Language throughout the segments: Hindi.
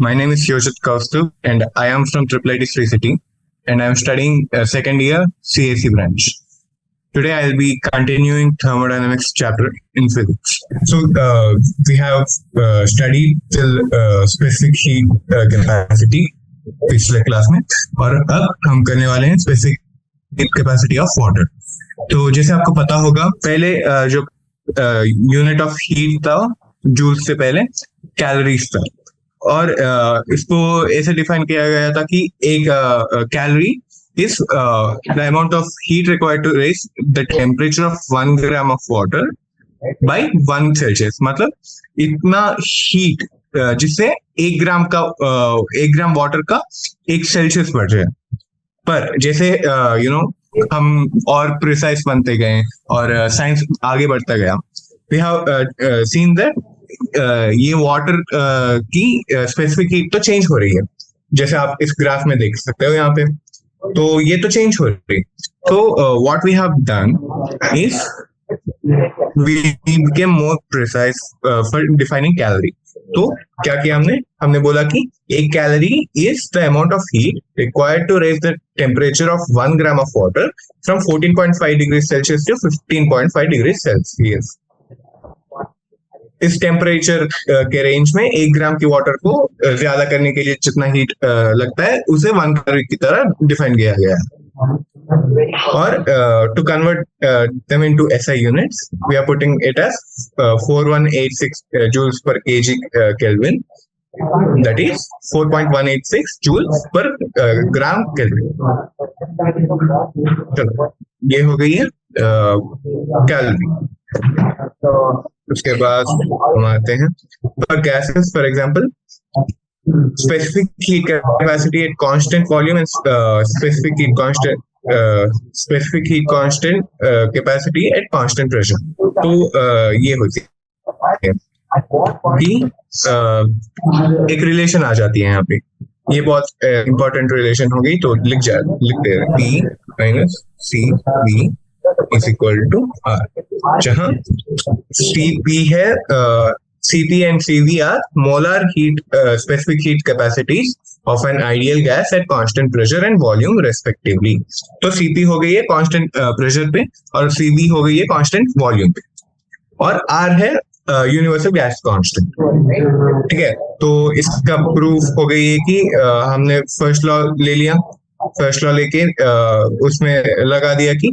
My name is Yojith Kaustabh and I am from IIT Sri City and I am studying second year CAC branch. Today I'll be continuing thermodynamics chapter in physics. So we have studied till specific heat capacity पिछले क्लास में और अब हम करने वाले हैं specific heat capacity of water. तो जैसे आपको पता होगा पहले जो यूनिट ऑफ हीट था जूल्स से पहले कैलोरीज था और इसको ऐसे डिफाइन किया गया था कि एक calorie is the amount of heat required to raise the temperature of 1 gram of water by 1 Celsius. मतलब इतना हीट जिससे 1 ग्राम वाटर का 1 सेल्सियस बढ़ जाए. पर जैसे हम और प्रिसाइज बनते गए और साइंस आगे बढ़ता गया, we have seen that ये वाटर की स्पेसिफिक हीट तो चेंज हो रही है, जैसे आप इस ग्राफ में देख सकते हो यहाँ पे. तो ये तो चेंज हो रही है. तो what we have done is we became more precise for defining calorie. तो क्या किया हमने बोला कि एक calorie is the amount of heat required to raise the temperature of 1 gram of water from 14.5 degree Celsius to 15.5 degree Celsius. इस टेम्परेचर के रेंज में 1 ग्राम की वाटर को ज्यादा करने के लिए जितना हीट लगता है उसे 1 कैलोरी की तरह डिफाइन किया गया है. और to convert them into SI units we are putting it as 4186 joules per KG kelvin, that is 4.186 joules per gram kelvin. चलो ये हो गई है कैलोरी. उसके बाद हम आते हैं for gases, for example, specific heat capacity at constant volume and specific heat constant capacity at constant pressure. तो ये होती है कि एक रिलेशन आ जाती है यहाँ पे. ये बहुत इंपॉर्टेंट रिलेशन हो गई, तो लिखते हैं P minus CV is equal to R, जहाँ CP है CP and CV are molar heat specific heat capacities of an ideal gas at constant pressure and volume respectively. तो CP हो गई है कांस्टेंट प्रेशर पे और CV हो गई है कांस्टेंट वॉल्यूम पे और R है यूनिवर्सल गैस कांस्टेंट. ठीक है, तो इसका प्रूफ हो गई है कि हमने फर्स्ट लॉ ले लिया. फर्स्ट लॉ लेके उसमें लगा दिया कि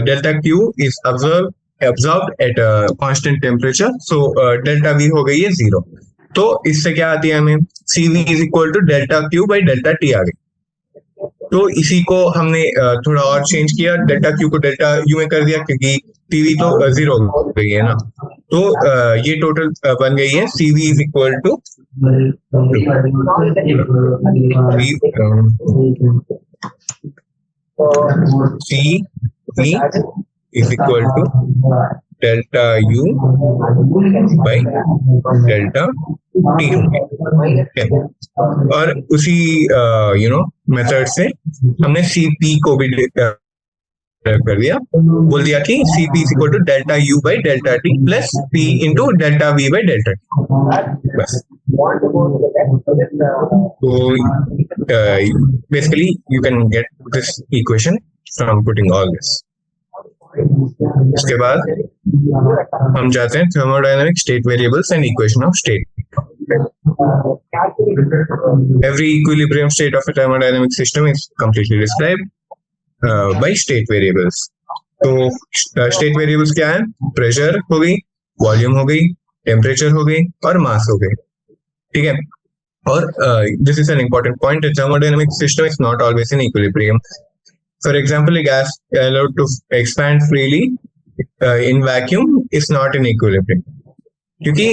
delta Q is absorbed at constant temperature, so delta we हो गई है 0. तो इससे क्या आती है हमें CV is equal to delta q by delta t आ गई. तो इसी को हमने थोड़ा और चेंज किया, डेल्टा क्यू को डेल्टा यू में कर दिया क्योंकि TV तो 0 हो गई है ना. तो ये टोटल बन गई है CV is equal to CV is equal to delta U by delta T. और उसी मेथड से हमने CP को भी कर दिया, बोल दिया कि CP is equal to delta U by delta T plus P into delta V by delta T. बस. So basically you can get this equation from putting all this. इसके बाद हम जाते हैं thermodynamic state variables and equation of state. Every equilibrium state of a thermodynamic system is completely described by state variables. तो state variables क्या है? प्रेशर हो गई, वॉल्यूम हो गई, टेम्परेचर हो गई और मास हो गई. ठीक है, और this is an important point. A thermodynamic system is not always in equilibrium. For example, a gas allowed to expand freely in vacuum is not in equilibrium. क्योंकि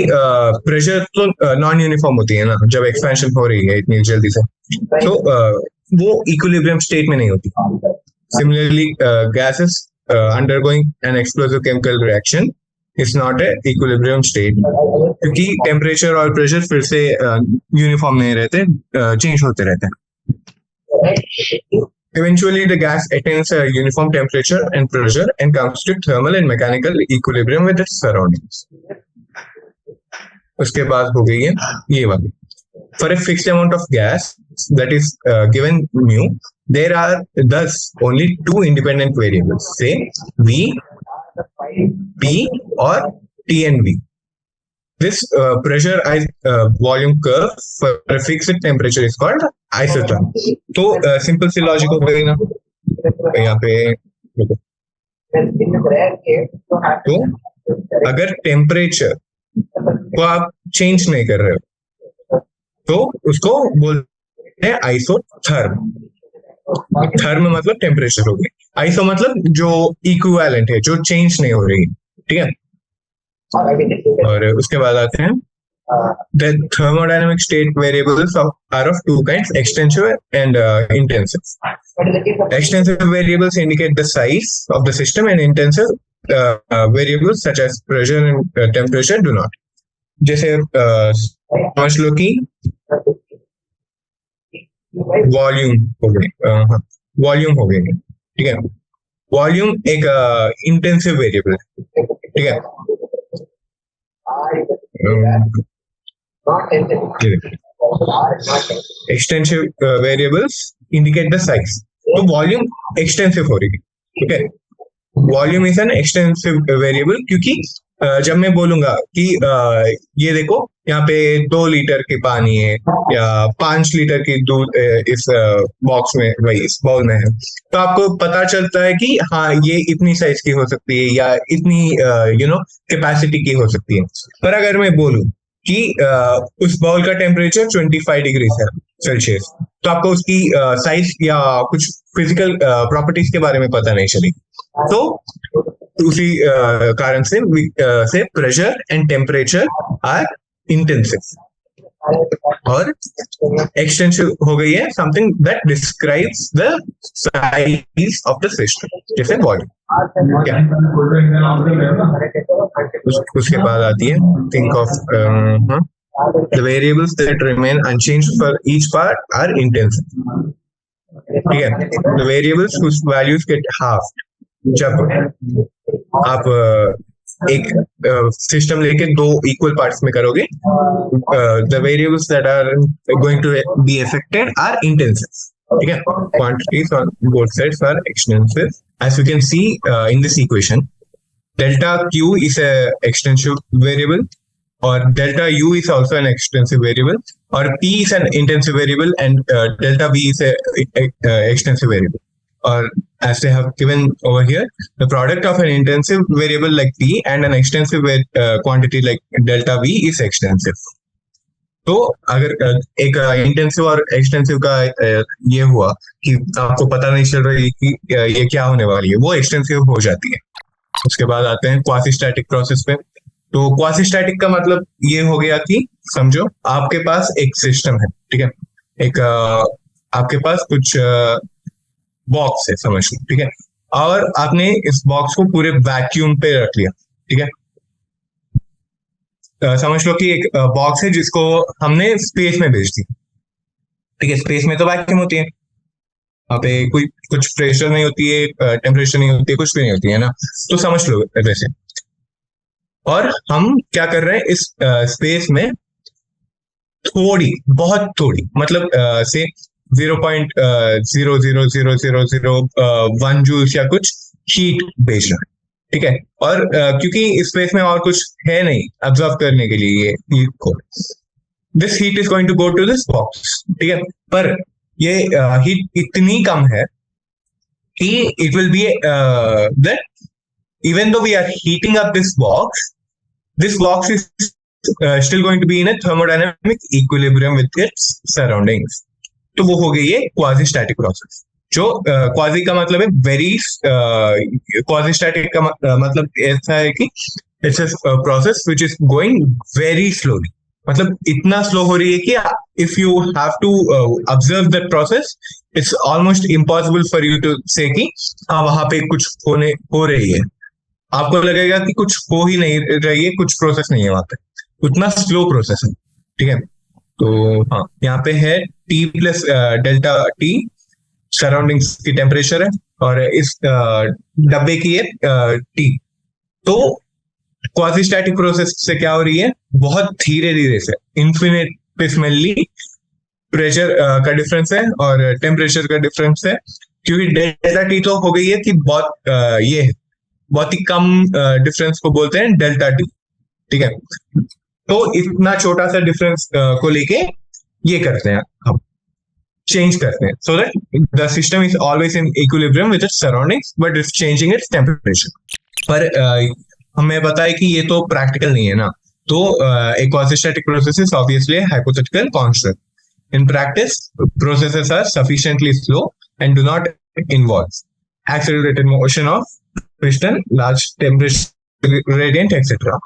प्रेशर तो नॉन यूनिफॉर्म होती है ना जब एक्सपेंशन हो रही है इतनी जल्दी से, तो वो इक्विलिब्रियम स्टेट में नहीं होती. Similarly, gases undergoing an explosive chemical reaction is not a equilibrium state क्योंकि टेम्परेचर और प्रेशर फिर से यूनिफॉर्म नहीं रहते, चेंज होते रहते हैं. Eventually, the gas attains a uniform temperature and pressure and comes to thermal and mechanical equilibrium with its surroundings. उसके बाद हो गई है ये वाली for a fixed amount of gas that is given mu, there are thus only two independent variables, say V, P, or T and V. This pressure volume curve for a fixed temperature is called isotherm. तो सिंपल सी लॉजिक हो गई ना, यहाँ पे देखो, तो अगर टेम्परेचर को आप चेंज नहीं कर रहे हो तो उसको बोलते हैं आइसोथर्म. थर्म मतलब टेम्परेचर हो गई, आइसो मतलब जो इक्विवेलेंट है, जो चेंज नहीं हो रही, ठीक है. और उसके बाद आते हैं the thermodynamic state variables are of two kinds, extensive and intensive. Extensive variables indicate the size of the system, and intensive variables such as pressure and temperature do not. जैसे समझ लो कि वॉल्यूम हो गई, वॉल्यूम हो गई, ठीक है. वॉल्यूम एक इंटेंसिव वेरिएबल है, ठीक है. Extensive variables indicate the size. तो वॉल्यूम एक्सटेंसिव हो रही है, ठीक है. Volume is an extensive variable, क्योंकि जब मैं बोलूंगा कि ये देखो यहाँ पे 2 लीटर की पानी है या 5 लीटर की दूध इस बॉक्स में, वही इस बाउल में है, तो आपको पता चलता है कि हाँ ये इतनी साइज की हो सकती है या इतनी कैपेसिटी की हो सकती है. पर अगर मैं बोलूं कि उस बाउल का टेम्परेचर 25 डिग्री है सेल्सियस, तो आपको उसकी साइज या कुछ फिजिकल प्रॉपर्टीज के बारे में पता नहीं चलेगी. तो उसी कारण से pressure and temperature are intensive. और एक्सटेंसिव हो गई है something that describes the size of the system, जैसे वॉल्यूम. उसके बाद आती है think of the variables that remain unchanged for each part are intensive. ठीक है. The variables whose values get halved, जब आप एक सिस्टम लेके 2 इक्वल पार्ट्स में करोगे, the variables that are going to be affected are intensive. ठीक है. Quantities on both sides are extensive. As you can see in this equation, delta Q is a extensive variable, or delta U is also an extensive variable, or P is an intensive variable, and delta V is a extensive variable. Or as they have given over here, the product of an intensive variable like P and an extensive quantity like delta V is extensive. तो अगर एक इंटेंसिव और एक्सटेंसिव का ये हुआ कि आपको पता नहीं चल रही कि ये क्या होने वाली है, वो एक्सटेंसिव हो जाती है. उसके बाद आते हैं क्वासी स्टैटिक प्रोसेस पे. तो क्वासी स्टैटिक का मतलब ये हो गया कि समझो आपके पास एक सिस्टम है, ठीक है. एक आपके पास कुछ बॉक्स है, समझ लो, ठीक है. और आपने इस बॉक्स को पूरे वैक्यूम पे रख लिया, ठीक है. समझ लो कि एक बॉक्स है जिसको हमने स्पेस में भेज दी, ठीक है. स्पेस में तो वैक्यूम होती है, वहां पे कोई कुछ प्रेशर नहीं होती है, टेम्परेचर नहीं होती है, कुछ भी नहीं होती है ना. तो समझ लो वैसे. और हम क्या कर रहे हैं, इस स्पेस में थोड़ी, बहुत थोड़ी, मतलब से 0.0000001 जूल्स या कुछ हीट भेज रहा है, ठीक है. और क्योंकि स्पेस में और कुछ है नहीं ऑब्जर्व करने के लिए ये हीट को, this heat is going to go to this box, ठीक है. पर ये हीट इतनी कम है कि it will be that even though we are heating up this box is still going to be in a thermodynamic equilibrium with its surroundings. तो वो हो गई है क्वासी स्टैटिक प्रोसेस. जो क्वासी का मतलब है वेरी, क्वासी स्टैटिक का मतलब ऐसा है कि it's a process which is going very slowly. मतलब इतना स्लो हो रही है कि if you have to observe that process, it's almost impossible for you to say कि हाँ वहां पे कुछ हो रही है. आपको लगेगा कि कुछ हो ही नहीं रही है, कुछ प्रोसेस नहीं है वहां पे, उतना स्लो प्रोसेस है, ठीक है. तो हाँ, यहाँ पे है T plus delta T surroundings की टेम्परेचर है, और इस डब्बे की है T. तो क्वासी स्टैटिक प्रोसेस से क्या हो रही है, बहुत धीरे धीरे से, इन्फिनिटेसिमली प्रेशर का डिफरेंस है और टेम्परेचर का डिफरेंस है, क्योंकि डेल्टा टी तो हो गई है कि ये बहुत ही कम डिफरेंस को बोलते हैं डेल्टा टी, ठीक है। तो इतना छोटा सा डिफरेंस को लेके ये करते हैं, हम चेंज करते हैं, so that the system is always in equilibrium with its surroundings but it's changing its temperature. पर हमें पता है कि ये तो प्रैक्टिकल नहीं है ना, तो a quasi-static process is obviously a hypothetical construct. In practice, processes are sufficiently slow and do not involve accelerated motion of piston, large temperature gradient, etc.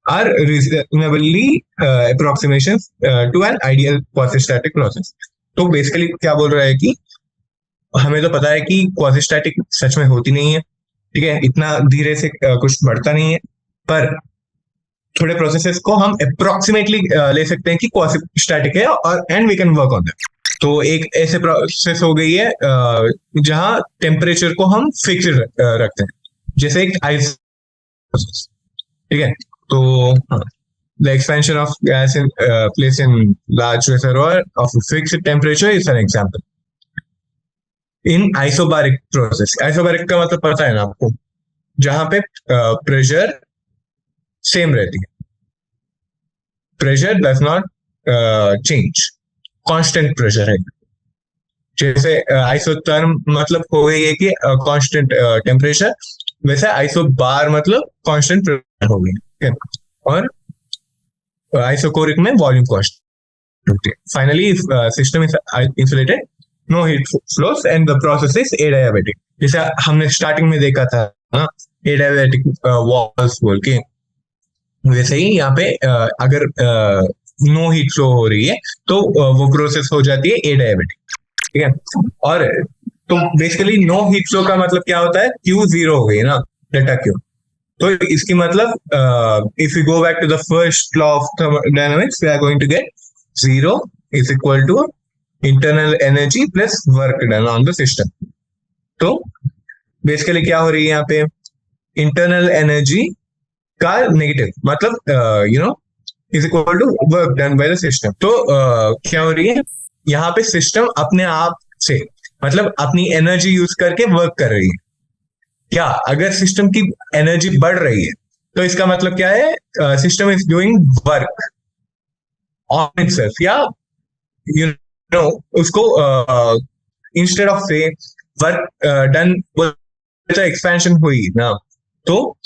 Are reasonably approximations to an ideal quasi-static process. तो बेसिकली क्या बोल रहा है कि हमें तो पता है कि quasi-static सच में होती नहीं है, ठीक है, इतना धीरे से कुछ बढ़ता नहीं है, पर थोड़े प्रोसेसेस को हम अप्रोक्सीमेटली ले सकते हैं कि क्वासी-स्टैटिक है और and we can work on that. तो एक ऐसे प्रोसेस हो गई है जहां टेम्परेचर को हम फिक्स्ड रखते हैं, जैसे एक आइस प्रोसेस, ठीक है। तो the expansion of gas in place in large reservoir of fixed temperature is an example. In isobaric process, isobaric का मतलब पता है ना आपको, जहां पे प्रेशर सेम रहती है, pressure does not change, constant pressure है। जैसे आइसोथर्म मतलब हो गई है कि कांस्टेंट टेम्परेचर, वैसे आइसोबार मतलब कांस्टेंट प्रेशर हो गई, और आइसोकोरिक में वॉल्यूम कांस्टेंट होती है। Finally system is insulated, no heat flows and the process is adiabatic. जैसे हमने स्टार्टिंग में देखा था एडियाबैटिक वॉल्स बोल के, वैसे ही यहाँ पे अगर नो हीट फ्लो हो रही है तो वो प्रोसेस हो जाती है एडियाबैटिक, ठीक है। और तो बेसिकली नो हीट फ्लो का मतलब क्या होता है, Q 0 हो गई ना, डेल्टा Q। तो इसकी मतलब if you go back to the first law of thermodynamics, we are going to get 0 is equal to internal energy plus work done on the system. तो बेसिकली क्या हो रही है यहाँ पे, इंटरनल एनर्जी का नेगेटिव मतलब is equal to work done by the system. तो क्या हो रही है यहाँ पे, सिस्टम अपने आप से मतलब अपनी एनर्जी यूज करके वर्क कर रही है। क्या अगर सिस्टम की एनर्जी बढ़ रही है तो इसका मतलब क्या है, system is doing work on itself, या उसको इंस्टेड ऑफ से वर्क डन एक्सपेंशन हुई ना, तो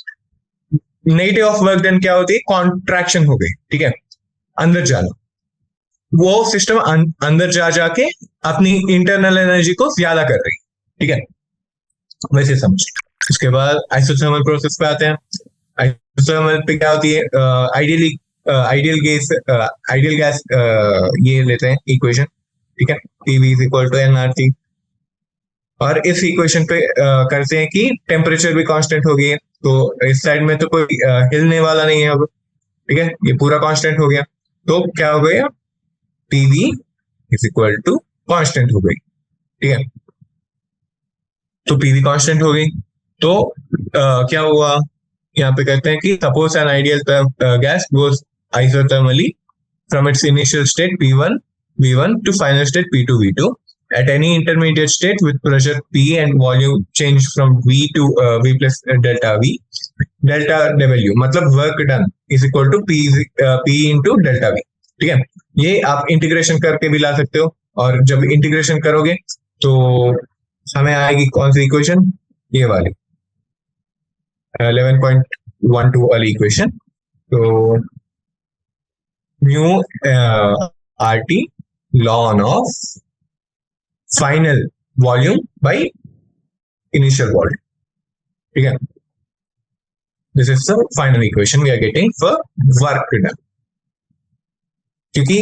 नेगेटिव ऑफ वर्क डन क्या होती है, कॉन्ट्रैक्शन हो गई, ठीक है, अंदर जाना। वो सिस्टम अंदर जा जाके अपनी इंटरनल एनर्जी को ज्यादा कर रही है, ठीक है, वैसे समझ। उसके बाद आइसोथर्मल प्रोसेस पे आते हैं। आइसोथर्मल पे क्या होती है, आइडियल गैस ये लेते हैं इक्वेशन, ठीक है, PV is equal to nRT, और इस इक्वेशन पे करते हैं कि टेम्परेचर भी कांस्टेंट हो गई है, तो इस साइड में तो कोई हिलने वाला नहीं है अब, ठीक है, ये पूरा कांस्टेंट हो गया। तो क्या हो गया, PV is equal to constant हो गई, ठीक है। तो PV कांस्टेंट हो गई, तो क्या हुआ, यहाँ पे कहते हैं कि suppose N ideal gas goes isothermally from its initial state P1 V1 to final state P2 V2 at any intermediate state with pressure P and volume change from V to V plus delta V, delta W मतलब work done is equal to P into delta V, ठीक है। ये आप इंटीग्रेशन करके भी ला सकते हो, और जब इंटीग्रेशन करोगे तो हमें आएगी कौन सी इक्वेशन, ये वाली 11.12 वाली इक्वेशन। तो mu RT ln of final volume by initial volume, ठीक है। This is the final equation we are getting for work done, क्योंकि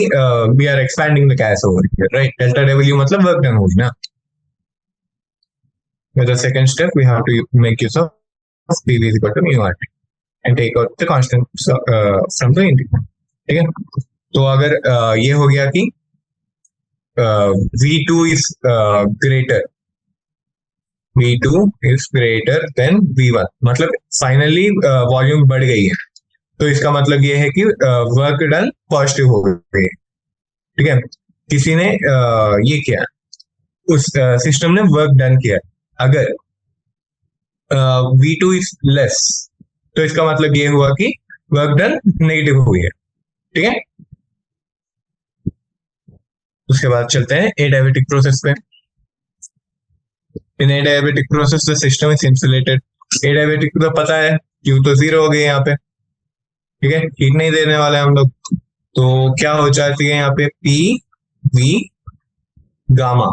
we are expanding the gas over here, right? Delta W मतलब work done होगी ना। With the second step, we have to make use of PV is equal to mu RT and take out the constant from the integral, ठीक है। तो अगर ये हो गया कि V2 is greater than V1, मतलब फाइनली वॉल्यूम बढ़ गई है, तो इसका मतलब ये है कि वर्क डन पॉजिटिव हो गई है, ठीक है। किसी ने ये किया, उस सिस्टम ने वर्क डन किया, अगर V2 इज लेस, तो इसका मतलब ये हुआ कि वर्क डन नेगेटिव हुई है। ठीक है, उसके बाद चलते हैं एडियाबेटिक प्रोसेस पे। इन adiabatic process the system is insulated. Adiabatic तो पता है, क्यू तो जीरो हो गई यहाँ पे। ठीक है, हीट नहीं देने वाले हम लोग, तो क्या हो जाती है यहाँ पे पी वी गामा,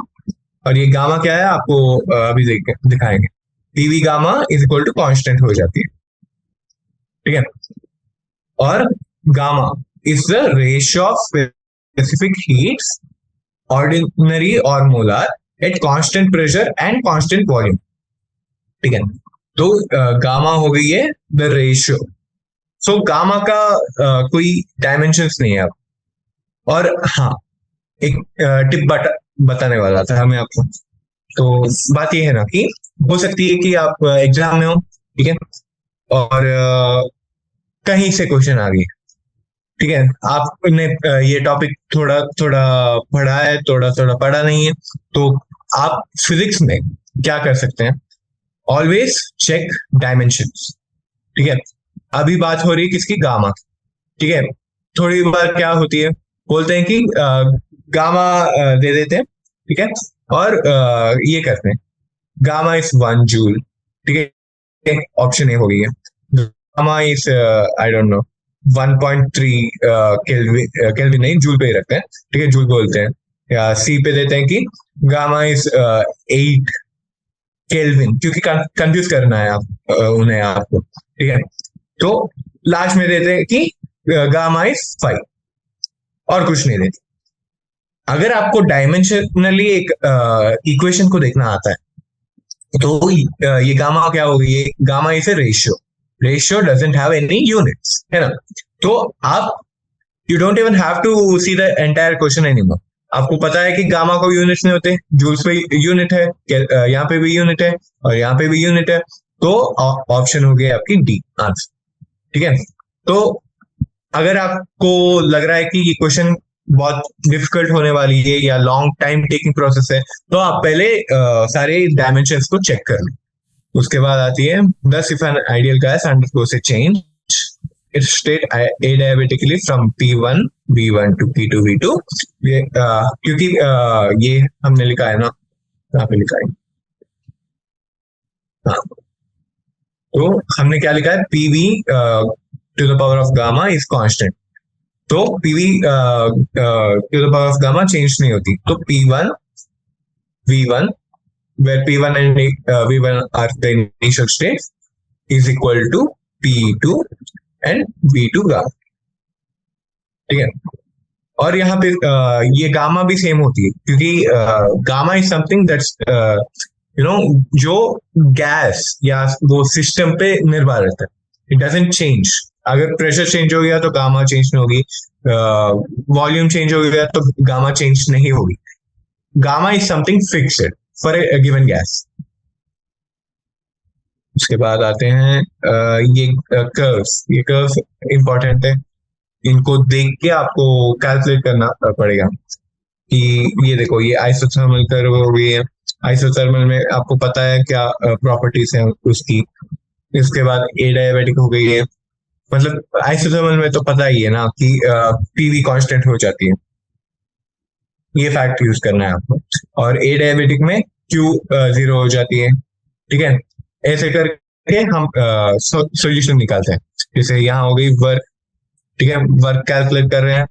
और ये गामा क्या है आपको अभी दिखाएंगे। P V gamma is equal to constant हो जाती है। ठीक है, और gamma is the ratio of specific heats ordinary और molar at constant pressure and constant volume. ठीक है, तो गामा हो गई है द रेशियो। सो गामा का कोई डायमेंशंस नहीं है अब। और हाँ, एक टिप बताने वाला था हमें आपको। तो बात ये है ना कि हो सकती है कि आप एग्जाम में हो, ठीक है, और कहीं से क्वेश्चन आ गई। ठीक है, आपने ये टॉपिक थोड़ा थोड़ा पढ़ा है, थोड़ा थोड़ा पढ़ा नहीं है, तो आप फिजिक्स में क्या कर सकते हैं, ऑलवेज चेक डायमेंशंस। ठीक है, अभी बात हो रही है किसकी, गामा। ठीक है, थोड़ी बार क्या होती है, बोलते हैं कि गामा दे देते हैं, ठीक है, और ये करते हैं गामा इज 1 जूल। ठीक है, ऑप्शन ए हो गई है। Gamma is I don't know 1.3 kelvin नहीं, जूल पे ही रखते हैं। ठीक है, जूल बोलते हैं। या सी पे देते हैं कि गामा इज 8 केल्विन, क्योंकि कंफ्यूज करना है आप उन्हें आपको। ठीक है, तो लास्ट में देते हैं कि गामा इज 5, और कुछ नहीं देते। अगर आपको डायमेंशनली एक इक्वेशन को देखना आता है, तो ये गामा क्या होगी, ये gamma is a ratio. Ratio doesn't have any units, है ना। तो आप you don't even have to see the entire question anymore. आपको पता है कि गामा को यूनिट्स नहीं होते, जूल्स पे यूनिट है, यहाँ पे भी यूनिट है, और यहाँ पे भी यूनिट है। तो ऑप्शन हो गया आपकी डी आंसर। ठीक है, तो अगर आपको लग रहा है कि ये क्वेश्चन बहुत डिफिकल्ट होने वाली है या लॉन्ग टाइम टेकिंग प्रोसेस है, तो आप पहले सारे डायमेंशंस को चेक कर लो। उसके बाद आती है thus if an ideal gas undergoes a change its state adiabatically from P1 V1 to P2 V2, ये क्योंकि ये हमने लिखा है ना, यहाँ पे लिखा है, हाँ, तो हमने क्या लिखा है, PV to the power of gamma is constant। तो PV to the power of gamma change नहीं होती, तो P1 V1 where P1 and V1 are the initial states is equal to P2 and V2 gamma। ठीक है, और यहाँ पे ये गामा भी सेम होती है, क्योंकि gamma is something that's you know जो गैस या वो सिस्टम पे निर्भर रहता है, इट डजंट चेंज। अगर प्रेशर चेंज हो गया तो गामा चेंज नहीं होगी, वॉल्यूम चेंज हो गया तो गामा चेंज नहीं होगी। Gamma is something fixed for A given gas. उसके बाद आते हैं ये कर्व्स। ये कर्व्स इंपॉर्टेंट है, इनको देख के आपको कैलकुलेट करना पड़ेगा कि ये देखो, ये आइसोथर्मल कर्व हो गई है। आइसोथर्मल में आपको पता है क्या प्रॉपर्टीज है उसकी। इसके बाद एडियाबेटिक हो गई है, मतलब आइसोथर्मल में तो पता ही है ना कि पीवी कांस्टेंट हो जाती है, ये फैक्ट यूज करना है आपको। और एडियाबेटिक में क्यू जीरो हो जाती है। ठीक है, ऐसे करके हम सॉल्यूशन निकालते हैं। जैसे यहाँ हो गई वर्क, ठीक है, वर्क कैलकुलेट कर रहे हैं,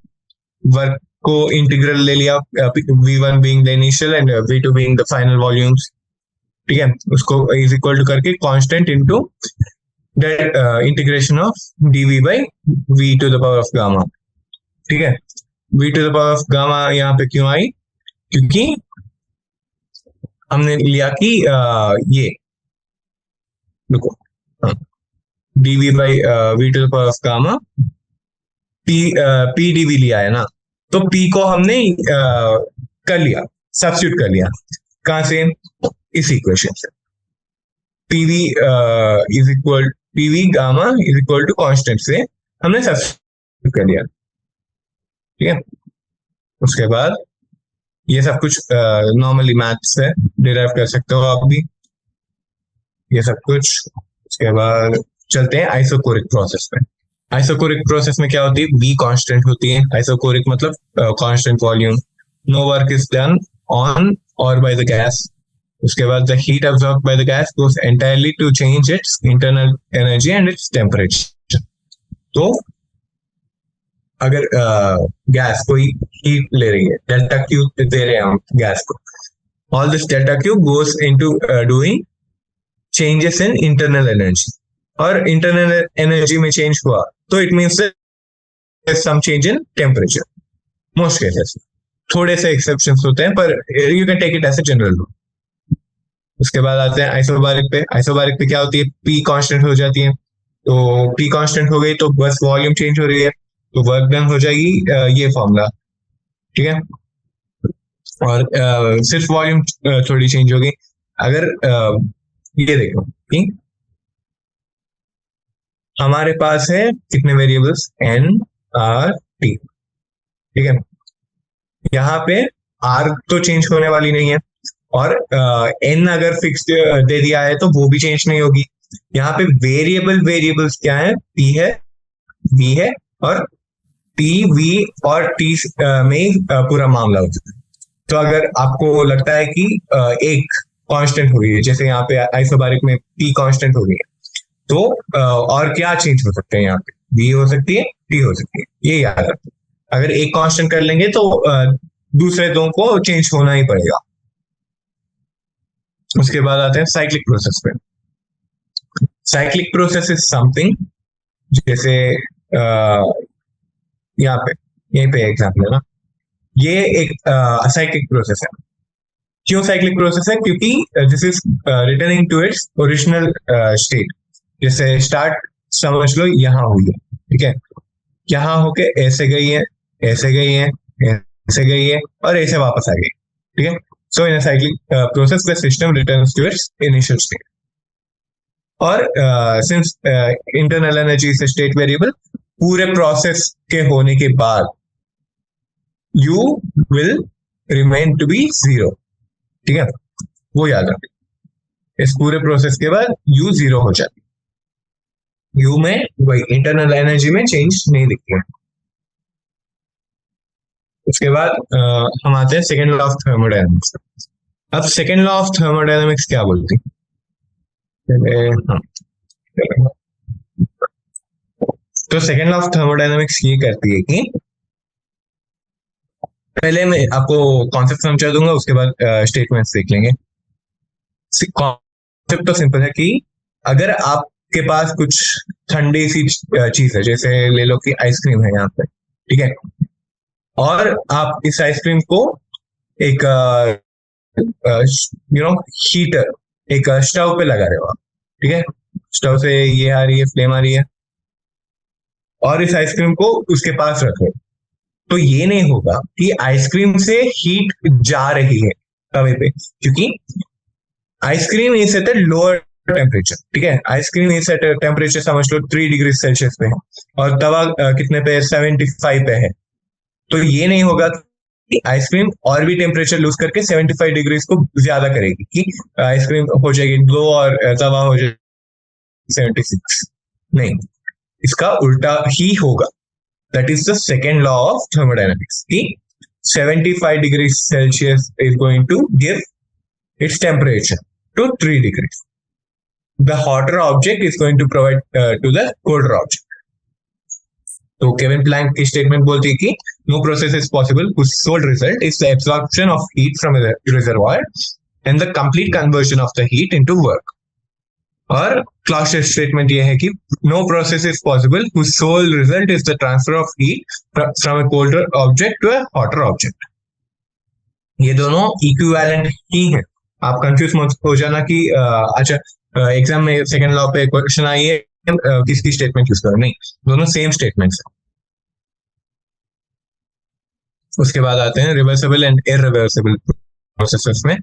वर्क को इंटीग्रल ले लिया, V1 being the initial and V2 being the final volumes. ठीक है, उसको इज इक्वल टू करके constant into that integration of dV by V to the power of gamma. ठीक है, V to the power of gamma यहाँ पे क्यों आई, क्योंकि हमने लिया कि ये देखो dV by V to the power of gamma P dV लिया है ना, तो P को हमने कर लिया, सब्स्टिट्यूट कर लिया। कहां से, इस इक्वेशन से। PV is equal PV gamma is equal to constant से हमने सब्स्टिट्यूट कर लिया। ठीक है, उसके बाद ये सब कुछ नॉर्मली मैथ्स से डिराइव कर सकते हो आप भी, ये सब कुछ। उसके बाद चलते हैं आइसोकोरिक प्रोसेस में। आइसोकोरिक प्रोसेस में क्या होती है, बी कांस्टेंट होती है। आइसोकोरिक मतलब constant volume, no work is done on और बाय द गैस। उसके बाद the heat absorb by the gas goes entirely to change its internal energy and its temperature. तो अगर गैस कोई हीट ले रही है, डेल्टा क्यू दे रहे हैं हम गैस को, all this delta Q goes into doing changes in internal energy, और इंटरनल एनर्जी में चेंज हुआ तो it means some change in temperature. Most cases, थोड़े से एक्सेप्शंस होते हैं, पर you can take it as a general rule. उसके बाद आते हैं आइसोबारिक पे। आइसोबारिक पे क्या होती है, पी कांस्टेंट हो जाती है। तो पी कांस्टेंट हो गई तो बस वॉल्यूम चेंज हो रही है, तो वर्क डन हो जाएगी ये फॉर्मूला, ठीक है। और सिर्फ वॉल्यूम थोड़ी चेंज होगी। अगर ये देखो कि हमारे पास है कितने वेरिएबल्स, एन आर टी, ठीक है। यहाँ पे आर तो चेंज होने वाली नहीं है, और एन अगर फिक्स दे दिया है तो वो भी चेंज नहीं होगी। यहाँ पे वेरिएबल्स क्या है, पी है, वी है, और टी, वी और टी में पूरा मामला होता है। तो अगर आपको लगता है कि एक कांस्टेंट हो गई है, जैसे यहाँ पे आइसोबारिक में पी कांस्टेंट हो गई है, तो और क्या चेंज हो सकते हैं, यहाँ पे वी हो सकती है, टी हो सकती है, ये याद रखो। अगर एक कांस्टेंट कर लेंगे तो दूसरे दो को चेंज होना ही पड़ेगा। उसके बाद आते हैं साइक्लिक प्रोसेस पे। साइक्लिक प्रोसेस इज समथिंग, जैसे यहाँ पे, यहीं पे एग्जाम्पल है ना, ये एक साइक्लिक प्रोसेस है। क्यों साइक्लिक प्रोसेस है, क्योंकि this is returning to its original state. जैसे स्टार्ट समझ लो यहाँ हुई है, ठीक है, यहाँ होके ऐसे गई है, ऐसे गई है, ऐसे गई है, और ऐसे वापस आ गई, ठीक है। So in cyclic process the system returns to its initial state. और since internal energy is state variable, पूरे प्रोसेस के होने के बाद you will remain to be zero, ठीक है, वो याद रखें। इस पूरे प्रोसेस के बाद यू जीरो हो जाती है, यू में वही इंटरनल एनर्जी में चेंज नहीं दिखती है। उसके बाद हम आते हैं सेकेंड लॉ ऑफ थर्मोडायनामिक्स। अब सेकेंड लॉ ऑफ थर्मोडायनामिक्स क्या बोलती है, हाँ, तो सेकेंड लॉ ऑफ थर्मोडायनामिक्स ये करती है कि पहले मैं आपको कॉन्सेप्ट समझा दूंगा, उसके बाद स्टेटमेंट्स देख लेंगे। कॉन्सेप्ट तो सिंपल है कि अगर आपके पास कुछ ठंडी सी चीज है, जैसे ले लो कि आइसक्रीम है यहाँ पे, ठीक है, और आप इस आइसक्रीम को एक हीटर, एक स्टोव पे लगा रहे हो आप, ठीक है, स्टोव से ये आ रही है, फ्लेम आ रही है, और इस आइसक्रीम को उसके पास रखो, तो ये नहीं होगा कि आइसक्रीम से हीट जा रही है तवे पे, क्योंकि ice cream is at lower temperature, ठीक है, आइसक्रीम इज एट टेम्परेचर समझ लो 3 डिग्री सेल्सियस पे है, और तवा कितने पे है, 75 पे है। तो ये नहीं होगा कि आइसक्रीम और भी टेम्परेचर लूज करके 75 डिग्री को ज्यादा करेगी कि आइसक्रीम हो जाएगी लो और तवा हो जाएगी 76। नहीं, इसका उल्टा ही होगा। That is the second law of thermodynamics कि 75 degree Celsius is going to give its temperature to 3 degrees. The hotter object is going to provide to the colder object. तो केविन प्लैंक की स्टेटमेंट बोलती है कि no process is possible whose sole result is the absorption of heat from a reservoir and the complete conversion of the heat into work. और क्लॉशर स्टेटमेंट ये है कि no process is possible whose sole result is the transfer of heat from a colder object to a hotter object. ये दोनों इक्विवेलेंट ही हैं। आप कंफ्यूज मत हो जाना कि अच्छा एग्जाम में सेकंड लॉ पे क्वेश्चन आई है किसकी स्टेटमेंट यूज करो, नहीं, दोनों सेम स्टेटमेंट्स हैं। उसके बाद आते हैं रिवर्सिबल एंड इरिवर्सिबल प्रोसेसेस में,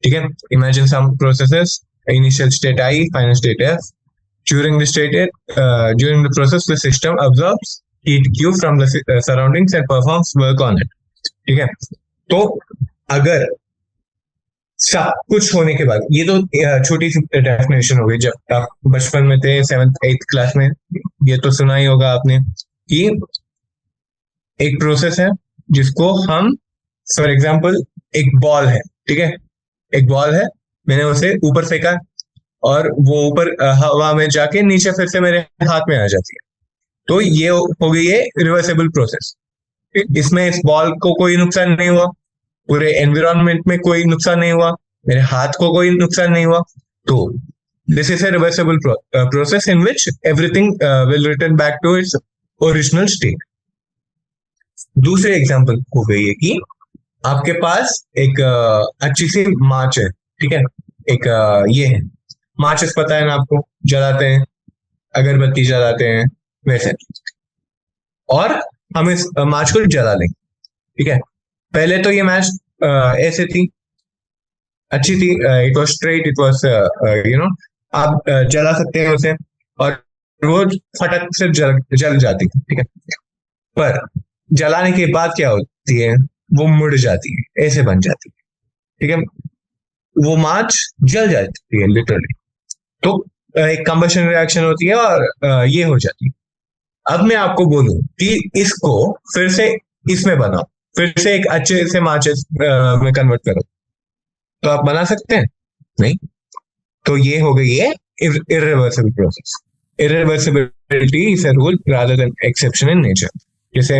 ठीक है। Imagine some processes, initial state I, final state F. During the process the system absorbs heat Q from the surroundings and performs work on it, ठीक है। तो अगर सब कुछ होने के बाद, ये तो छोटी सी डेफिनेशन हो गई, जब आप बचपन में थे 7th 8th क्लास में, ये तो सुना ही होगा आपने कि एक प्रोसेस है जिसको हम, फॉर एग्जाम्पल एक बॉल है, ठीक है, एक बॉल है, मैंने उसे ऊपर फेंका और वो ऊपर हवा में जाके नीचे फिर से मेरे हाथ में आ जाती है, तो ये हो गई है रिवर्सेबल प्रोसेस। इसमें इस बॉल को कोई नुकसान नहीं हुआ, पूरे एनवायरनमेंट में कोई नुकसान नहीं हुआ, मेरे हाथ को कोई नुकसान नहीं हुआ, तो this is a reversible process in which everything will return back to its original state. दूसरे एग्जांपल हो गई है कि आपके पास एक अच्छी सी माच है, ठीक है, एक ये है माचिस, पता है ना आपको, जलाते हैं, अगरबत्ती जलाते हैं वैसे, और हम इस माच को जला लेंगे, ठीक है। पहले तो ये मैच ऐसे थी, अच्छी थी, it was straight, it was आप जला सकते हैं उसे, और वो फटक से जल जाती है, ठीक है। पर जलाने के बाद क्या होती है, वो मुड़ जाती है, ऐसे बन जाती है, ठीक है, वो माच जल जाती है लिटरली। तो एक कंबशन रिएक्शन होती है और ये हो जाती है। अब मैं आपको बोलूं कि इसको फिर से इसमें बनाओ, फिर से एक अच्छे से माचिस में कन्वर्ट करो, तो आप बना सकते हैं? नहीं। तो ये हो गई है irreversible process. Irreversibility is a rule rather than exception in nature. जैसे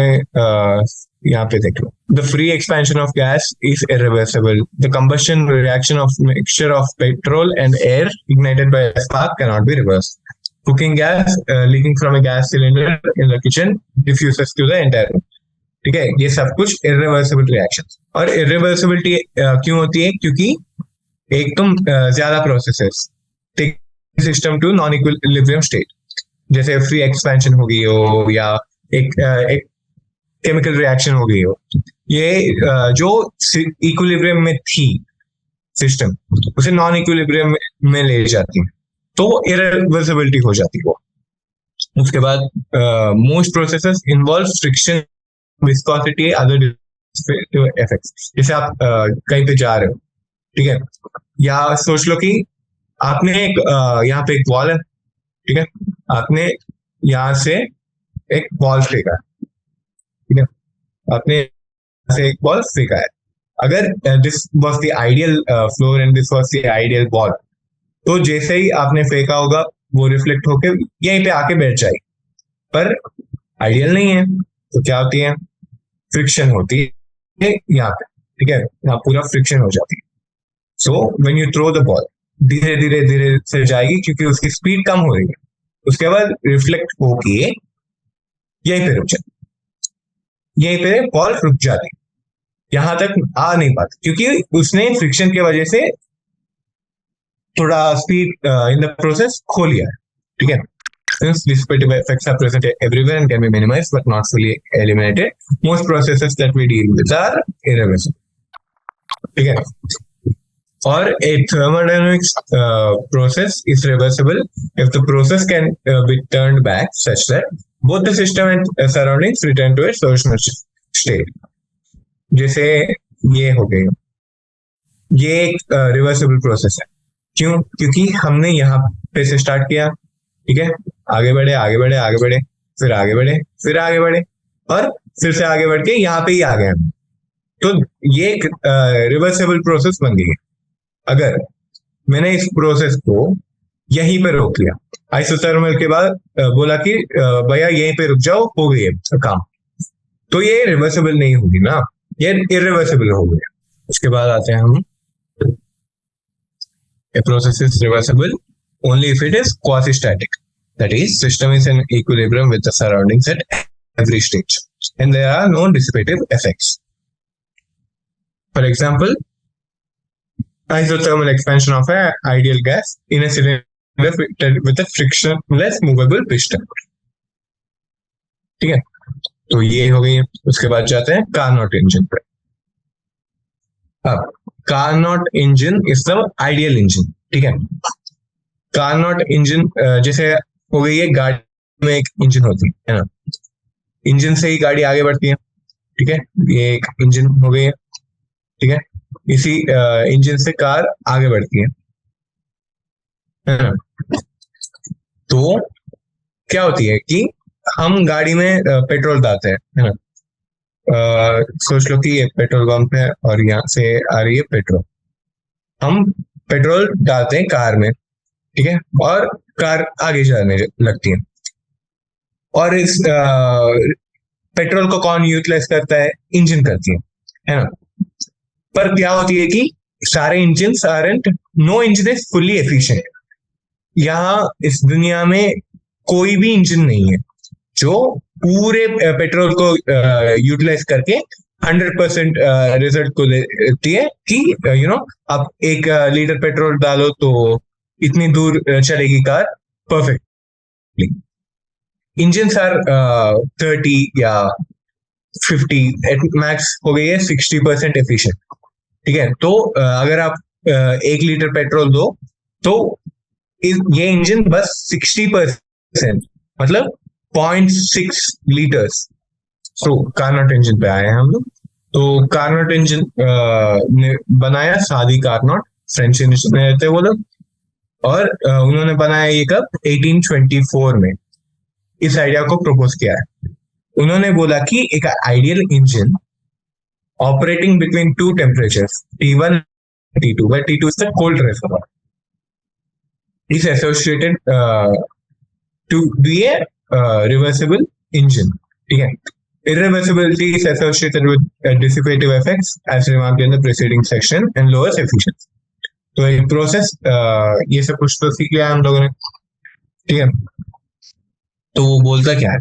यहाँ पे देख लो, the free expansion of gas is irreversible, the combustion reaction of mixture of petrol and air ignited by a spark can not be reversed, cooking gas leaking from a gas cylinder in the kitchen diffuses to the entire room, ठीक है। ये सब कुछ irreversible reactions। और irreversibility क्यों होती है? क्योंकि एक तो ज्यादा processes take system to non equilibrium state, जैसे फ्री एक्सपेंशन हो गई हो या एक केमिकल रिएक्शन हो गई हो, ये जो इक्विलिब्रियम में थी सिस्टम, उसे नॉन इक्विलिब्रियम में ले जाती है, तो इरिवर्सिबिलिटी हो जाती है वो। उसके बाद most processes involve friction, viscosity, other effects. जैसे आप कहीं पे जा रहे हो, ठीक है, या सोच लो कि आपने एक यहाँ पे एक वॉल है, ठीक है, आपने यहाँ से एक बॉल फेंका है, ठीक है, आपने यहाँ से एक बॉल फेंका है। अगर this was the ideal floor and this was the ideal ball, तो जैसे ही आपने फेंका होगा वो रिफ्लेक्ट होके यहीं पे आके बैठ जाएगी, पर आइडियल नहीं है, तो क्या होती है, फ्रिक्शन होती है यहाँ पे, ठीक है, यहाँ पूरा फ्रिक्शन हो जाती है। So when you throw the ball, धीरे धीरे धीरे से जाएगी क्योंकि उसकी स्पीड कम हो रही है, उसके बाद रिफ्लेक्ट होके यहीं पे रुक जाती, यहीं पे बॉल रुक जाती, यहां तक आ नहीं पाती, क्योंकि उसने फ्रिक्शन की वजह से थोड़ा स्पीड इन द प्रोसेस खो लिया है, ठीक है। Since dissipative effects are present everywhere and can be minimized but not fully eliminated, most processes that we deal with are irreversible, ठीक है। और a thermodynamics process is reversible if the process can be turned back such that both the system and surroundings return to its original state। जैसे ये हो गई, ये एक रिवर्सिबल प्रोसेस है। क्यों? क्योंकि हमने यहाँ पे से स्टार्ट किया, ठीक है, आगे बढ़े आगे बढ़े आगे बढ़े, फिर आगे बढ़े फिर आगे बढ़े, और फिर से आगे बढ़ के यहाँ पे ही आ गए हम, तो ये एक रिवर्सिबल प्रोसेस बन गई है। अगर मैंने इस प्रोसेस को यहीं पे रोक लिया, आइसोथर्मल के बाद बोला कि भैया यहीं पे रुक जाओ, हो गई है काम, तो ये रिवर्सिबल नहीं होगी ना, ये इरिवर्सिबल हो गया। उसके बाद आते हैं हम, a process is reversible only if it is quasi-static, that is, system is in equilibrium with the surroundings at every stage and there are no dissipative effects. For example, isothermal expansion of an ideal gas in a cylinder with a frictionless movable piston, ठीक है, तो ये हो गई है। उसके बाद जाते हैं कार्नोट इंजन पर। अब Carnot engine is the ideal engine, ठीक है। कार्नोट इंजन जैसे हो गई है, गाड़ी में एक इंजन होती है ना, इंजन से ही गाड़ी आगे बढ़ती है, ठीक है, ये एक इंजन हो गई है, ठीक है। इसी इंजन से कार आगे बढ़ती है ना। तो क्या होती है कि हम गाड़ी में पेट्रोल डालते हैं, है ना। सोच लो कि एक पेट्रोल पंप है और यहाँ से आ रही है पेट्रोल। हम पेट्रोल डालते हैं कार में, ठीक है, और कार आगे जाने लगती है। और इस पेट्रोल को कौन यूटिलाइज करता है? इंजन करती है ना। पर क्या होती है कि सारे engine aren't, no engine is fully efficient. यहाँ इस दुनिया में कोई भी इंजन नहीं है जो पूरे पेट्रोल को यूटिलाइज करके 100% रिजल्ट को देती है कि आप 1 लीटर पेट्रोल डालो तो इतनी दूर चलेगी कार परफेक्टली। इंजन आर 30 या 50 एट मैक्स हो गई है 60% एफिशिएंट, ठीक है। तो अगर आप 1 लीटर पेट्रोल दो तो ये इंजन बस 60%, मतलब 0.6 लीटर्स। तो कार्नोट इंजन पे आए हैं हम लोग। तो कार्नोट इंजन ने बनाया, सादी कार्नोट, फ्रेंच इंजन में रहते हैं वो लोग। और उन्होंने बनाया ये कब? 1824 में इस आइडिया को प्रपोज किया है। उन्होंने बोला कि एक ideal engine operating between 2 temperatures T1 T2, where T2 is the cold reservoir, is associated to be a reversible engine, ठीक है। Irreversibility is associated with dissipative effects as remarked in the preceding section and lowers efficiency. तो एक प्रोसेस, ये सब कुछ तो सीख लिया हम लोगों ने, ठीक है। तो वो बोलता क्या है?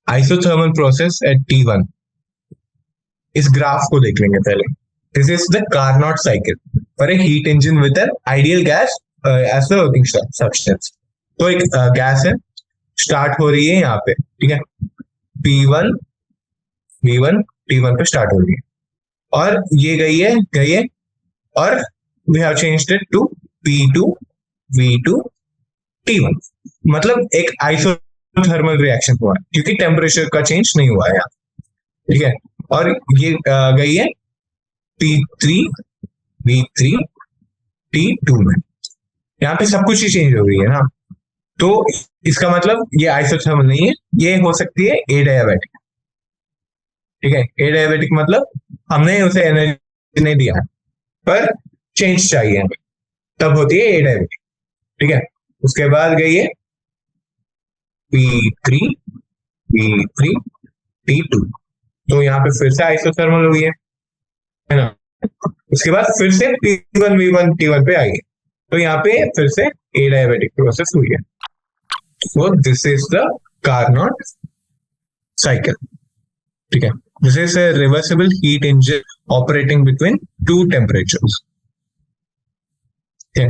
आइसोथर्मल प्रोसेस एट T1, इस ग्राफ को देख लेंगे पहले। This is the Carnot cycle for a heat engine with an ideal gas as the working substance. तो एक गैस है, स्टार्ट हो रही है यहाँ पे, ठीक है, P1 V1 T1 पे स्टार्ट हो रही है, और ये गई है और we have changed it to P2 V2 T1। मतलब एक आइसोथर्मल रिएक्शन हुआ है क्योंकि टेम्परेचर का चेंज नहीं हुआ है यहाँ, ठीक है। और ये गई है P3 V3 T2 में। यहाँ पे सब कुछ ही चेंज हो गई है ना। तो इसका मतलब ये आइसोथर्मल नहीं है, ये हो सकती है एडियाबैटिक, ठीक है। एडियाबैटिक मतलब हमने उसे एनर्जी नहीं दिया पर चेंज चाहिए, तब होती है एडियाबैटिक, ठीक है। उसके बाद गई है P3 V3 T2, तो यहाँ पे फिर से आइसोथर्मल हुई है ना। उसके बाद फिर से T1 V1 T1 पे आई है, तो यहाँ पे फिर से एडियाबैटिक प्रोसेस हुई है। So this is the Carnot cycle, ठीक है। This is a reversible heat engine operating between 2 temperatures, ठीक है।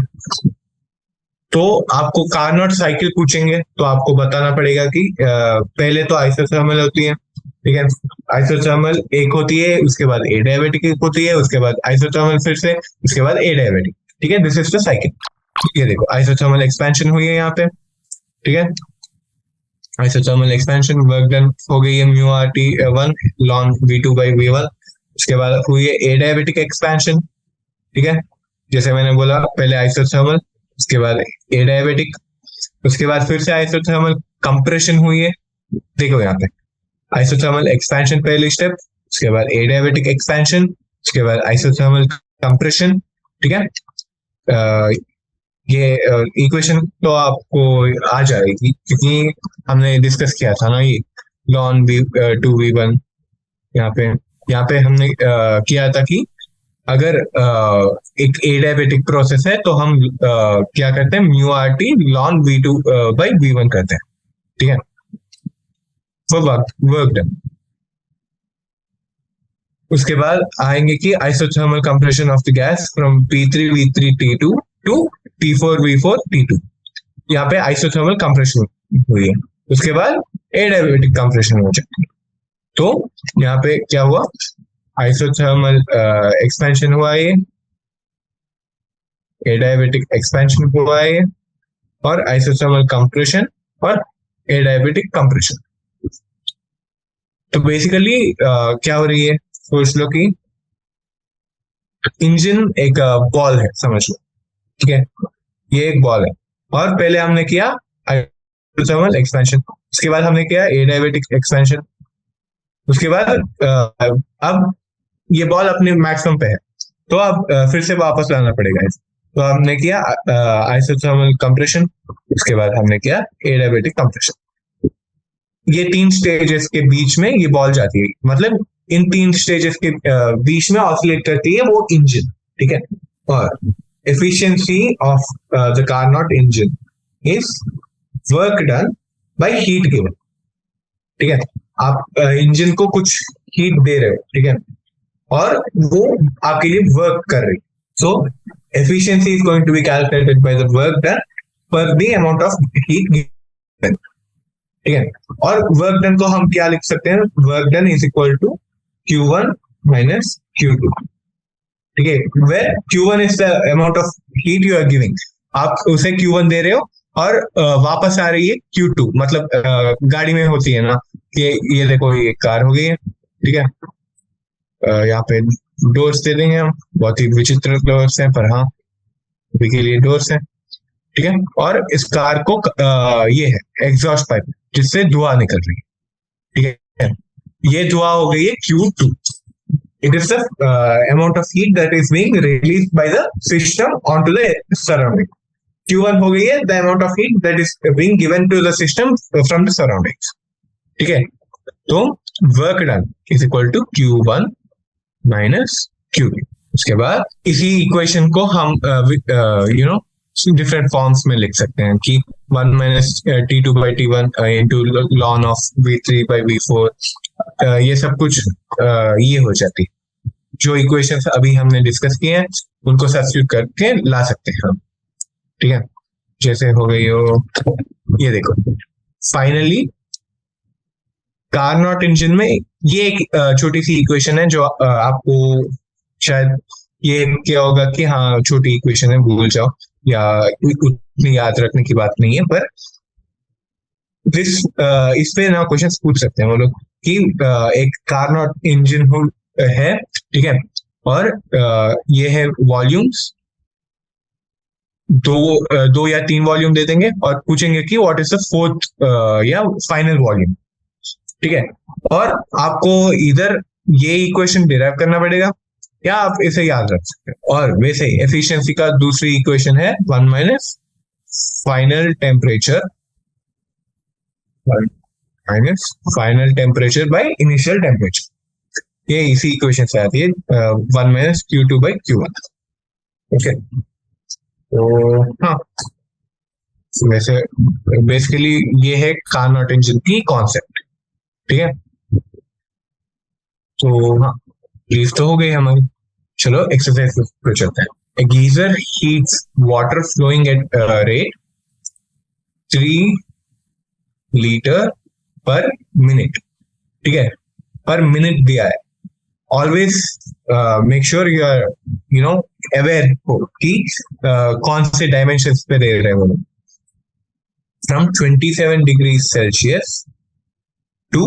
तो आपको कार्नोट साइकिल पूछेंगे तो आपको बताना पड़ेगा कि पहले तो आइसोथर्मल होती है, ठीक है। आइसोथर्मल एक होती है, उसके बाद एडियाबैटिक एक होती है, उसके बाद आइसोथर्मल फिर से, उसके बाद एडियाबैटिक, ठीक है। This is the cycle. ये देखो आइसोथर्मल एक्सपेंशन हुई है यहाँ पे, ठीक है। आइसोथर्मल एक्सपेंशन, वर्क डन हो गई है μRT1 ln V2 by V1। उसके बाद हुई है एडियाबैटिक एक्सपेंशन, ठीक है। जैसे मैंने बोला पहले आइसोथर्मल, उसके बाद एडियाबैटिक, उसके बाद फिर से आइसोथर्मल कंप्रेशन हुई है। देखो यहाँ पे आइसोथर्मल एक्सपेंशन पहली स्टेप, उसके बाद एडियाबैटिक एक्सपेंशन, उसके बाद आइसोथर्मल कंप्रेशन, ठीक है। ये इक्वेशन तो आपको आ जाएगी क्योंकि हमने डिस्कस किया था ना ये ln V2 V1। यहाँ पे हमने किया था कि अगर एक एडियाबैटिक प्रोसेस है तो हम क्या करते हैं, μRT ln V2 by V1 करते हैं, ठीक है, वो वर्क डन। उसके बाद आएंगे कि isothermal compression of the gas from P3 V3 T2 to T4 V4 T2। यहाँ पे आइसोथर्मल कंप्रेशन हुई है, उसके बाद एडियाबैटिक कंप्रेशन हो जाती है। तो यहाँ पे क्या हुआ, आइसोथर्मल एक्सपेंशन हुआ है, एडियाबैटिक एक्सपेंशन हुआ है, और आइसोथर्मल कंप्रेशन और एडियाबैटिक कंप्रेशन। तो बेसिकली क्या हो रही है, सोच लो कि इंजन एक बॉल है समझ लो, ठीक है, ये एक बॉल है, और पहले हमने किया थर्मल एक्सपेंशन, उसके बाद हमने किया एडियाबैटिक एक्सपेंशन, उसके बाद अब ये बॉल अपने मैक्सिमम पे है, तो अब फिर से वापस लाना पड़ेगा इसे। तो हमने किया आइसोथर्मल कंप्रेशन, उसके बाद हमने किया एडियाबैटिक कंप्रेशन। ये 3 स्टेजेस के बीच में ये बॉल जाती है, मतलब इन 3 स्टेजेस के बीच में ऑसिलेट करती है वो इंजन, ठीक है। और efficiency of the Carnot engine is work done by heat given, ठीक है। आप इंजन को कुछ हीट दे रहे हो, ठीक है, और वो आपके लिए वर्क कर रही है। So efficiency is going to be calculated by the work done per the amount of heat given, ठीक है। और वर्क डन को हम क्या लिख सकते हैं, work done is equal to Q1 minus Q2, ठीक है, where Q1 is the amount of heat you are giving, आप उसे Q1 दे रहे हो और वापस आ रही है Q2, मतलब गाड़ी में होती है ना कि ये देखो ये कार हो गई है, ठीक है, यहाँ पे डोर्स दे देंगे हम, बहुत ही विचित्र डोर्स हैं पर हाँ अभी के लिए डोर्स हैं, ठीक है। और इस कार को ये है एग्जॉस्ट पाइप जिससे धुआं निकल रही है, ठीक है, ये धुआं हो गई है Q2, it is the amount of heat that is being released by the system onto the surrounding. Q1 हो गई है the amount of heat that is being given to the system from the surroundings, ठीक है। तो work done is equal to Q1 minus Q2। उसके बाद इसी इक्वेशन को हम डिफरेंट फॉर्म्स में लिख सकते हैं कि 1 minus T2 by T1 into ln of V3 by V4, ये सब कुछ ये हो जाती है। जो इक्वेशंस अभी हमने डिस्कस किए हैं उनको सब्स्टिट्यूट करके ला सकते हैं हम, ठीक है। जैसे हो गई हो ये देखो, फाइनली कार्नोट इंजन में ये एक छोटी सी इक्वेशन है जो आपको शायद ये क्या होगा कि हाँ छोटी इक्वेशन है भूल जाओ या उतनी याद रखने की बात नहीं है, पर इस पे ना क्वेश्चन पूछ सकते हैं वो लोग कि एक कार्नोट इंजन है, ठीक है, और ये है वॉल्यूम्स, दो या 3 वॉल्यूम दे देंगे और पूछेंगे कि व्हाट इज द 4th या फाइनल वॉल्यूम, ठीक है। और आपको इधर ये इक्वेशन डिराइव करना पड़ेगा या आप इसे याद रख सकते हैं। और वैसे ही एफिशिएंसी का दूसरी इक्वेशन है 1 minus final temperature by initial temperature, ये इसी इक्वेशन से आती है 1 minus Q2 by Q1, okay. तो हाँ वैसे बेसिकली ये है कार्नोट इंजन की कॉन्सेप्ट, ठीक है। तो हाँ ब्रीफ तो हो गई हमारी, चलो एक्सरसाइज पे चलते हैं। A geyser heats water flowing at rate 3 liter per minute, ठीक है, पर मिनट दिया है। Always make sure you are aware हो कि कौन से डायमेंशंस पे दे रहे हैं वो लोग। From 27 degree Celsius to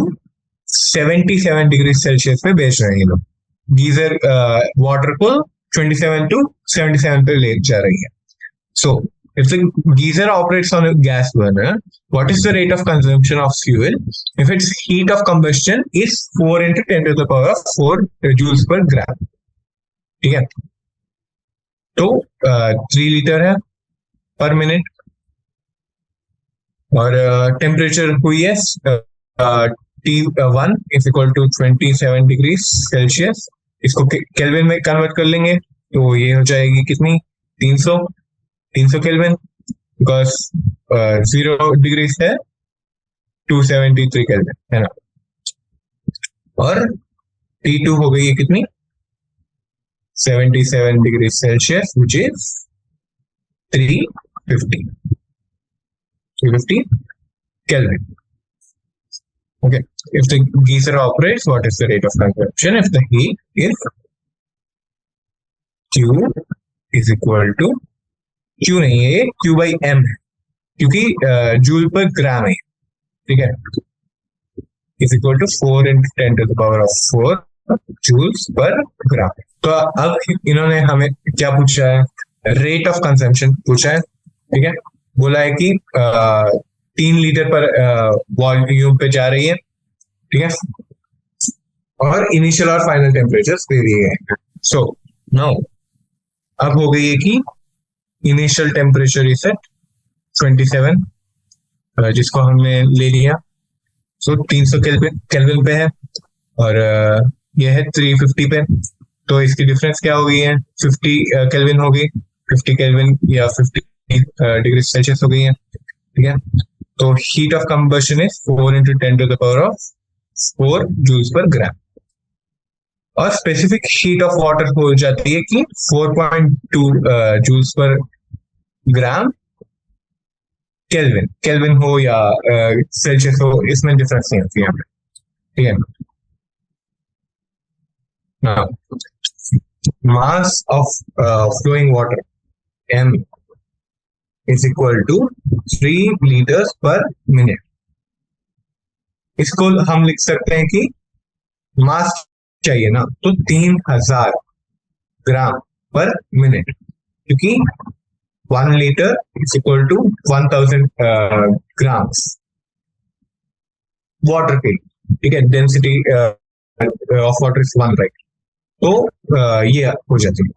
77 degree Celsius पे बेच रहे हैं ये लोग। गीजर वाटर को 27 to 77 पे ले जा रही है। So if the geyser operates on a gas burner, what is the rate of consumption of fuel if its heat of combustion is 4 into 10 to the power of 4 joules per gram, ठीक है। तो 3 लीटर है पर मिनट और टेम्परेचर हुई है T1 is equal to 27 degree Celsius. इसको केल्विन में कन्वर्ट कर लेंगे तो ये हो जाएगी कितनी 300 केल्विन, बिकॉज 0 डिग्री है 273 केल्विन है ना। और T2 हो गई है कितनी 77 degree Celsius which is 350 kelvin, okay. If the geyser operates, what is the rate of consumption if the heat is Q is equal to Q नहीं है ये Q by M है क्योंकि जूल पर ग्राम है, ठीक है, is equal to 4 into 10 to the power of 4 joules per gram. तो अब इन्होंने हमें क्या पूछा है, रेट ऑफ कंजम्पशन पूछा है। ठीक है, बोला है कि 3 लीटर पर वॉल्यूम पे जा रही है। ठीक है, और इनिशियल और फाइनल टेम्परेचर्स दे दिए गए। सो नाउ अब हो गई है कि इनिशियल टेम्परेचर इज एट 27, जिसको हमने ले लिया। सो 300 केल्विन पे है, और यह है 350 पे। तो इसकी डिफरेंस क्या हो गई है, 50 केल्विन हो गई, 50 केल्विन या 50 डिग्री सेल्सियस हो गई है। ठीक है, तो heat of combustion is 4 × 10⁴ joules per gram, और स्पेसिफिक हीट ऑफ वाटर हो जाती है कि 4.2 joules per gram kelvin. Kelvin हो या सेल्सियस हो, इसमें डिफरेंस नहीं होती है। ठीक है, now mass of flowing water m is equal to 3 liters per minute। इसको हम लिख सकते हैं कि मास चाहिए ना, तो 3000 ग्राम पर मिनट, क्योंकि 1 litre is equal to 1000 grams water के। ठीक है, density of water is 1, right. तो ये हो जाती है।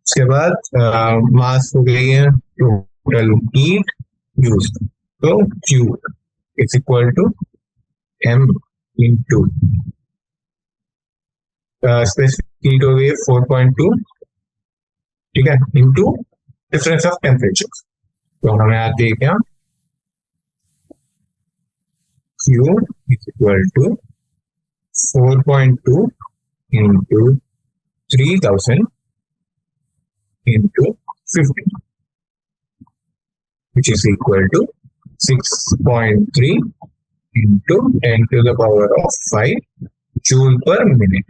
उसके बाद मास हो गई है टोटल हीट यूज, तो Q is equal to m into specific heat हो गई है 4.2। ठीक है, इंटू डिफरेंस ऑफ टेम्परेचर। तो हमें आती है क्या, Q is equal to 4.2 into 3000 into 50, which is equal to 6.3 into 10⁵ joule per minute.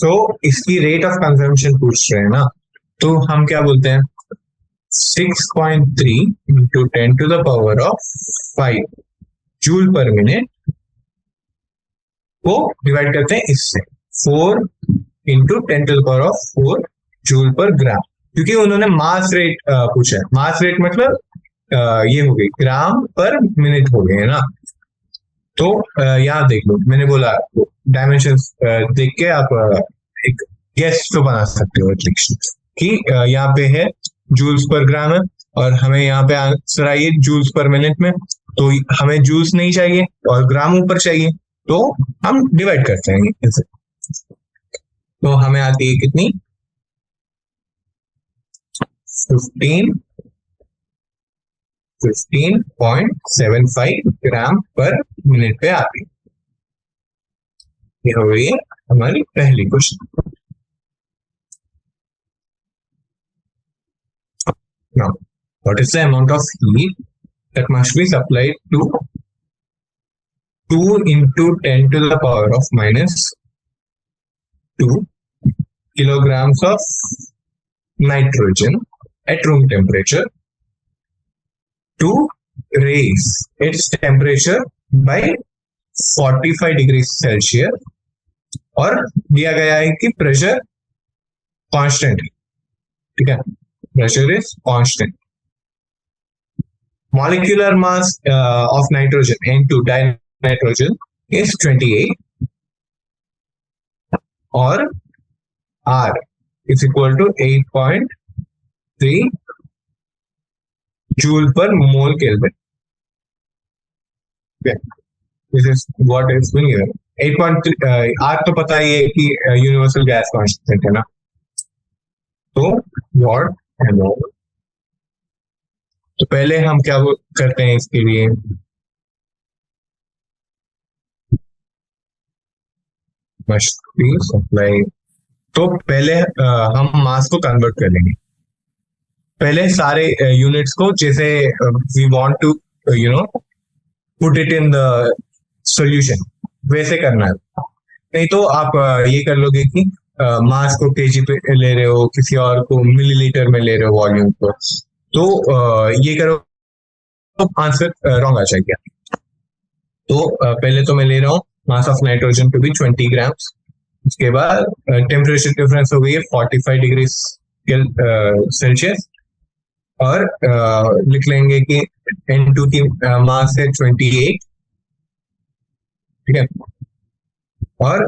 So इसकी रेट ऑफ कंजम्पशन पूछ रहे हैं ना, तो हम क्या बोलते हैं, 6.3 into 10⁵ जूल पर मिनट को डिवाइड करते हैं इससे 4 into 10⁴ जूल पर ग्राम, क्योंकि उन्होंने मास रेट पूछा है। मास रेट मतलब ये हो गई ग्राम पर मिनट हो गए है ना। तो यहाँ देख लो, मैंने बोला डायमेंशंस देख के आप एक गेस तो बना सकते हो एटलीस्ट, कि यहाँ पे है जूल्स पर ग्राम है, और हमें यहाँ पे आंसर आई है जूल्स पर मिनट में। तो हमें जूल्स नहीं चाहिए और ग्राम ऊपर चाहिए, तो हम डिवाइड करते हैं इसे। तो हमें आती है कितनी, 15.75 ग्राम पर मिनट पे आती है। ये हो गई है हमारी पहली question. Now, what is the amount of heat that must be supplied to 2 into 10⁻⁻² kilograms of nitrogen at room temperature to raise its temperature by 45 degrees Celsius, और दिया गया है कि प्रेशर कांस्टेंट है। ठीक है, pressure is constant. Molecular mass of nitrogen, N2 dinitrogen, is 28, or R is equal to 8.3 joule per mole Kelvin. Okay. This is what is being given. 8.3 R तो पता ही है कि यूनिवर्सल गैस कांस्टेंट है ना। तो वॉट तो पहले हम क्या करते हैं इसके लिए, सप्लाई। तो पहले हम मास को कन्वर्ट कर लेंगे। पहले सारे यूनिट्स को, जैसे we want to put it in the solution, वैसे करना है। नहीं तो आप ये कर लोगे कि मास को केजी पे ले रहे हो, किसी और को मिलीलीटर में ले रहे हो वॉल्यूम को, तो ये करो तो आंसर रॉन्ग आ जाएगा। तो पहले तो मैं ले रहा हूँ mass of nitrogen to be 20 grams. उसके बाद टेम्परेचर डिफरेंस हो गई है 45 डिग्री सेल्सियस, और लिख लेंगे कि N2 की मास है 28, ठीक है, और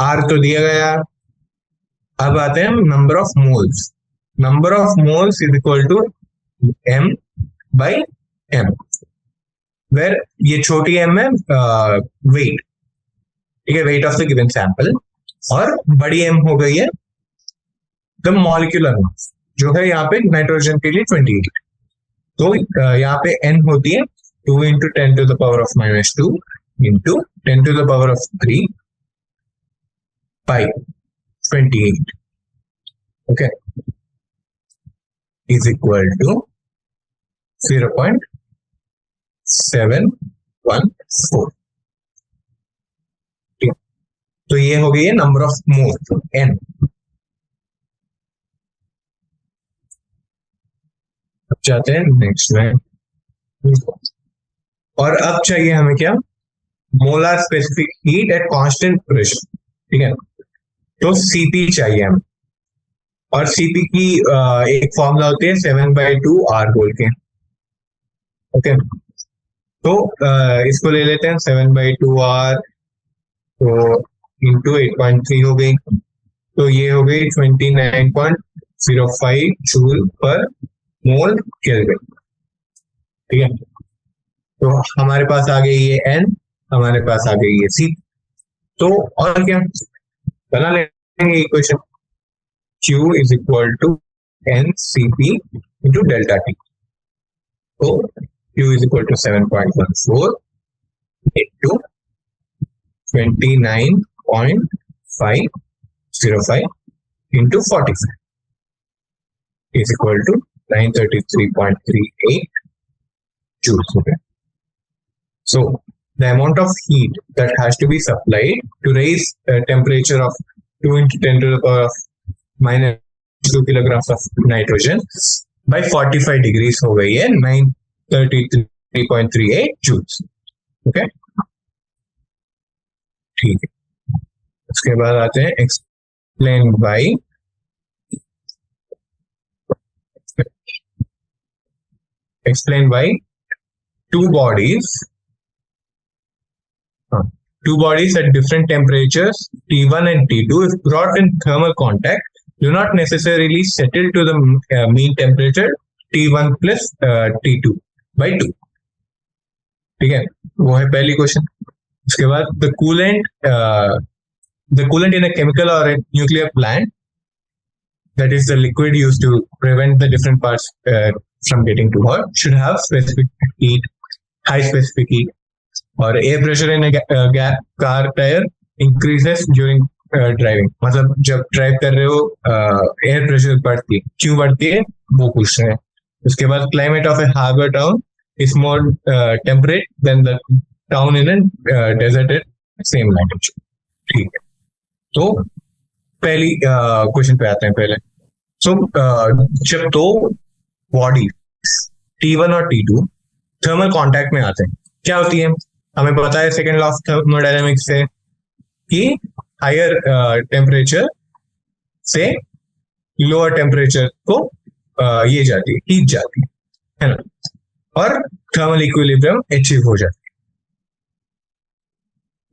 R तो दिया गया। अब आते हैं number of moles. Number of moles is equal to M by M, where ये छोटी m है वेट, ठीक है, weight of the given sample, और बड़ी m हो गई है द मॉलिक्यूलर मास, जो है यहाँ पे नाइट्रोजन के लिए 28। तो यहाँ पे n होती है 2 into 10 to the power of -2 into 10 to the power of 3 by 28, okay, is equal to 0.714। तो ये हो गई है नंबर ऑफ मोल n। अब जाते हैं नेक्स्ट में, और अब चाहिए हमें क्या, molar specific heat at constant pressure, ठीक है, तो Cp चाहिए हमें, और Cp की एक फॉर्मूला होती है 7/2 R बोल के, ओके। तो इसको ले लेते हैं 7/2 R, तो इंटू 8.3 हो गई, तो ये हो गई 29.05 जूल पर मोल केल्विन, ठीक है। तो हमारे पास आ गई ये n, हमारे पास आ गई ये C। तो और क्या बना लेंगे equation, Q is equal to NCP into delta T। तो Q is equal to 7.14 into 29.505 into 45 is equal to 933.38 joules. Okay. So the amount of heat that has to be supplied to raise the temperature of 2 into 10 to the power of -2 kilograms of nitrogen by 45 degrees हो गई है 933.38 joules. Okay. ठीक है, उसके बाद आते हैं explain by two bodies at different temperatures T1 and T2, if brought in thermal contact, do not necessarily settle to the mean temperature T1 plus T2 by 2, ठीक है, वो है पहली क्वेश्चन। उसके बाद the coolant in a chemical or a nuclear plant, that is the liquid used to prevent the different parts from getting too hot, should have specific heat, high specific heat, और air pressure in a car tire increases during driving, मतलब जब ड्राइव कर रहे हो एयर प्रेशर बढ़ती है, क्यों बढ़ती है वो पूछ रहे हैं। उसके बाद climate of a harbour town is more temperate than the town in deserted same language, ठीक है। तो पहली क्वेश्चन पे आते हैं पहले। सो जब दो बॉडी T1 और T2 थर्मल कांटेक्ट में आते हैं, क्या होती है, हमें पता है सेकेंड लॉ ऑफ थर्मोडायनामिक्स से कि हायर टेम्परेचर से लोअर टेम्परेचर को ये जाती है, हीट जाती है ना, और थर्मल इक्विलिब्रियम अचीव हो जाती है।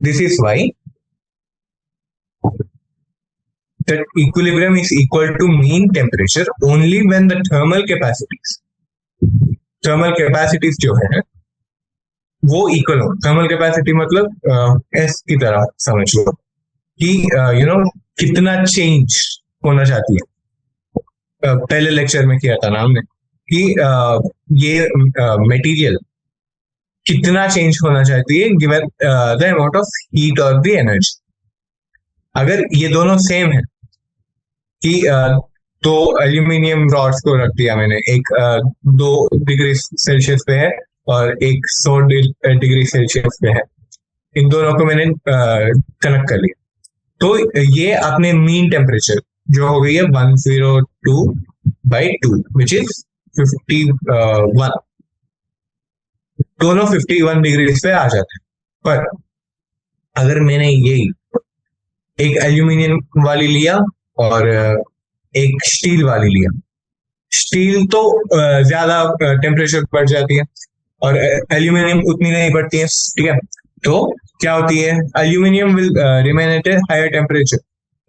This is why that equilibrium is equal to mean temperature only when the thermal capacities जो है वो इक्वल हो। थर्मल कैपेसिटी मतलब एस की तरह समझ लो कि कितना चेंज होना चाहती है। पहले लेक्चर में किया था ना हमने कि ये मटेरियल कितना चेंज होना चाहती है given the amount of heat और द एनर्जी। अगर ये दोनों सेम है कि दो एल्यूमिनियम रॉड्स को रख दिया मैंने, एक 2 डिग्री सेल्सियस पे है और एक 100 डिग्री सेल्सियस पे है, इन दोनों को मैंने कनेक्ट कर लिया, तो ये अपने मीन टेम्परेचर जो हो गई है 102/2 विच इज 51, दोनों 51 डिग्री पे आ जाते हैं। पर अगर मैंने यही एक एल्यूमिनियम वाली लिया और एक स्टील वाली लिया, स्टील तो ज्यादा टेम्परेचर बढ़ जाती है और एल्यूमिनियम उतनी नहीं बढ़ती है, ठीक है। तो क्या होती है, aluminium will remain at a higher temperature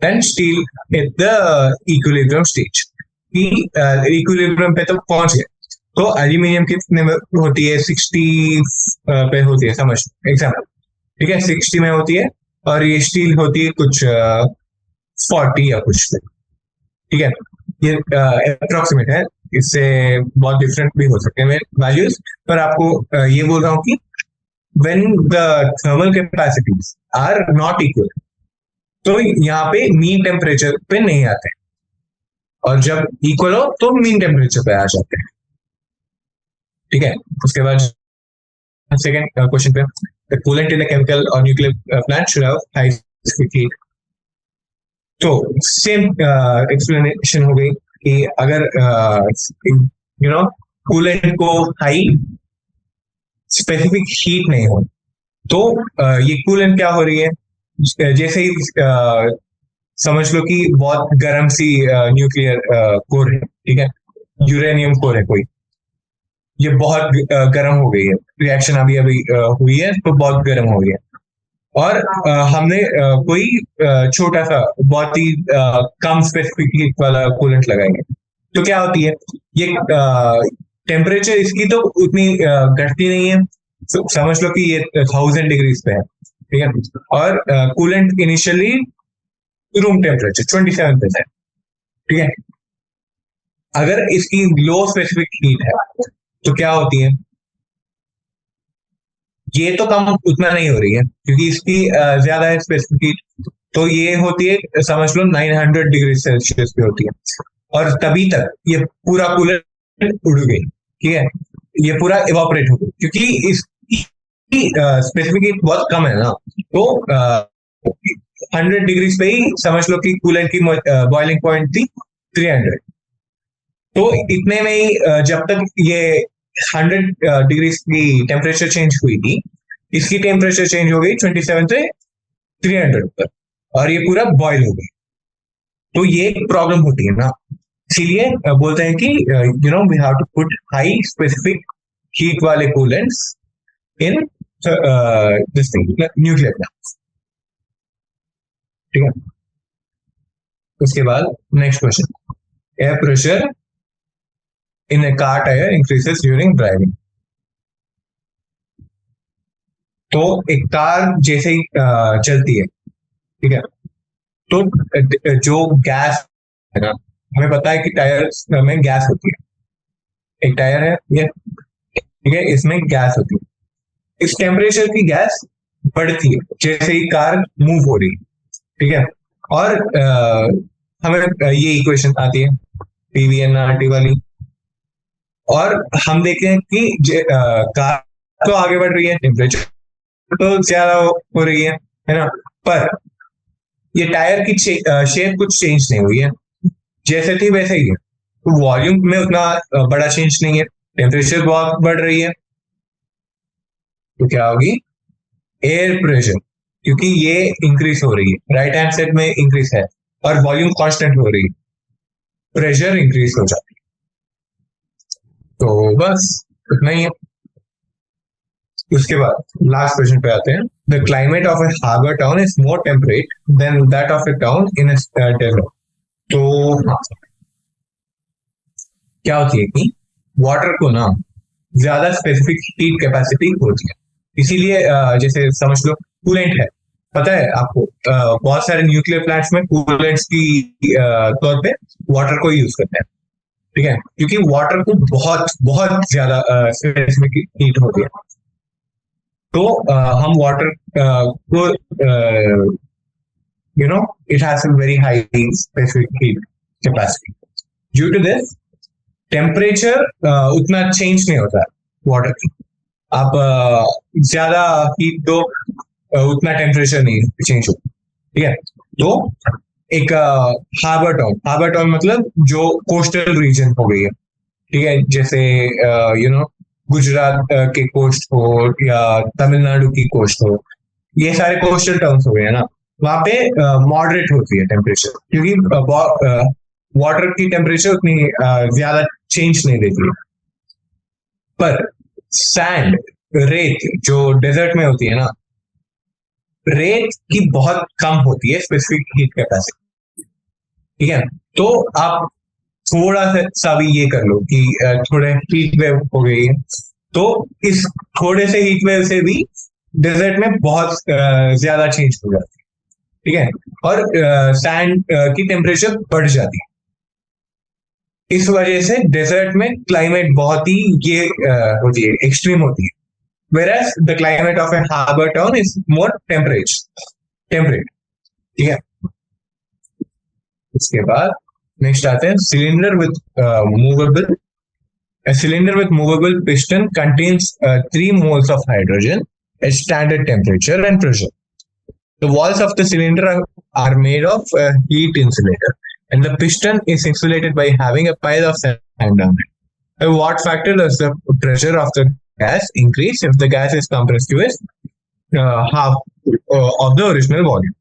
than steel at the equilibrium stage. कि इक्विलिब्रियम पे तो पहुंच गए, तो एल्यूमिनियम कितने में होती है, 60 पे होती है, समझ एग्जाम्पल, ठीक है, 60 में होती है, और ये स्टील होती है कुछ 40 या कुछ पे, ठीक है। ये अप्रोक्सीमेट है, इससे बहुत डिफरेंट भी हो सकते हैं वैल्यूज, पर आपको ये बोल रहा हूँ कि when the thermal capacities are not equal, तो यहाँ पे मीन टेम्परेचर पे नहीं आते हैं, और जब इक्वल हो तो मीन टेम्परेचर पे आ जाते हैं, ठीक है। उसके बाद सेकेंड क्वेश्चन पे, the coolant in a chemical or nuclear plant should have high specific heat. तो सेम एक्सप्लेनेशन हो गई कि अगर कूलेंट को हाई स्पेसिफिक हीट नहीं हो तो ये कूलेंट क्या हो रही है, जैसे ही समझ लो कि बहुत गर्म सी न्यूक्लियर कोर है, ठीक है, यूरेनियम कोर है कोई, ये बहुत गर्म हो गई है, रिएक्शन अभी अभी हुई है तो बहुत गर्म हो गई है, और हमने कोई छोटा सा बहुत ही कम स्पेसिफिक हीट वाला कूलेंट लगाएंगे, तो क्या होती है, ये टेम्परेचर इसकी तो उतनी घटती नहीं है, समझ लो कि ये 1000 डिग्रीज पे है, ठीक है, और कूलेंट इनिशियली रूम टेम्परेचर 27 पे है, ठीक है। अगर इसकी लो स्पेसिफिक हीट है तो क्या होती है, ये तो कम उतना नहीं हो रही है क्योंकि इसकी ज्यादा है स्पेसिफिक हीट, तो ये होती है समझ लो 900 डिग्री सेल्सियस पे होती है, और तभी तक ये पूरा कूलर उड़ गई, ठीक है, ये पूरा इवापोरेट हो गई क्योंकि इसकी स्पेसिफिक हीट बहुत कम है ना, तो 100 डिग्री पे ही समझ लो कि कूलर की बॉइलिंग पॉइंट थी 300, तो इतने में ही जब तक ये 100 डिग्री की टेम्परेचर चेंज हुई थी, इसकी टेम्परेचर चेंज हो गई 27 से 300 पर, और ये पूरा बॉयल हो गई, तो ये एक प्रॉब्लम होती है ना, इसीलिए बोलते हैं कि we have to put high specific heat वाले coolants in this thing nuclear plants, ठीक है। उसके बाद next question, air pressure in a car tire increases during driving। तो एक कार जैसे ही चलती है, ठीक है, तो जो गैस है ना, हमें पता है कि टायर में गैस होती है, एक टायर है ये, ठीक है, इसमें गैस होती है, इस टेम्परेचर की गैस बढ़ती है जैसे ही कार मूव हो रही है, ठीक है, और हमें ये इक्वेशन आती है PV/RT वाली, और हम देखते हैं कि कार तो आगे बढ़ रही है, टेम्परेचर तो ज्यादा हो रही है ना, पर ये टायर की शेप कुछ चेंज नहीं हुई है, जैसे थी वैसे ही है, तो वॉल्यूम में उतना बड़ा चेंज नहीं है, टेम्परेचर बहुत बढ़ रही है, तो क्या होगी, एयर प्रेशर, क्योंकि ये इंक्रीज हो रही है, राइट हैंड साइड में इंक्रीज है और वॉल्यूम कांस्टेंट हो रही है, प्रेशर इंक्रीज हो जाती है, तो बस इतना ही है। उसके बाद लास्ट क्वेश्चन पे आते हैं, the climate of a harbour town is more temperate than that of a town in desert. तो क्या होती है कि वाटर को ना ज्यादा स्पेसिफिक हीट कैपेसिटी होती है, इसीलिए जैसे समझ लो कूलेंट है, पता है आपको बहुत सारे न्यूक्लियर प्लांट्स में कूलेंट्स की तौर पे वाटर को यूज करते हैं, ठीक है, क्योंकि वाटर को बहुत बहुत ज्यादा स्पेसिफिक हीट होती है, तो हम वाटर को it has a very high specific heat capacity, due to this temperature उतना चेंज नहीं होता वाटर की, आप ज्यादा हीट दो उतना टेम्परेचर नहीं चेंज होता, ठीक है। तो एक हार्बर टाउन मतलब जो कोस्टल रीजन हो गई है, ठीक है, जैसे गुजरात के कोस्ट हो या तमिलनाडु की कोस्ट हो, ये सारे कोस्टल टर्म्स हो गए है ना, वहां पे मॉडरेट होती है टेम्परेचर, क्योंकि वाटर की टेम्परेचर उतनी ज्यादा चेंज नहीं देती है। पर सैंड, रेत जो डेजर्ट में होती है ना, रेत की बहुत कम होती है स्पेसिफिक हीट कैपेसिटी, ठीक है। तो आप थोड़ा सा भी ये कर लो कि थोड़े हीट वेव हो गई है, तो इस थोड़े से हीट वेव से भी डेजर्ट में बहुत ज्यादा चेंज हो जाती है, ठीक है, और सैंड की टेम्परेचर बढ़ जाती है। इस वजह से डेजर्ट में क्लाइमेट बहुत ही ये होती है, एक्सट्रीम होती है, whereas the climate of a harbor town is more temperate, ठीक है। इसके बाद नेक्स्ट आते हैं cylinder with movable. A cylinder with movable piston contains 3 moles of hydrogen at standard temperature and pressure. The walls of the cylinder are made of heat insulator, and the piston is insulated by having a pile of sand on it. At what factor does the pressure of the gas increase if the gas is compressed to half of the original volume?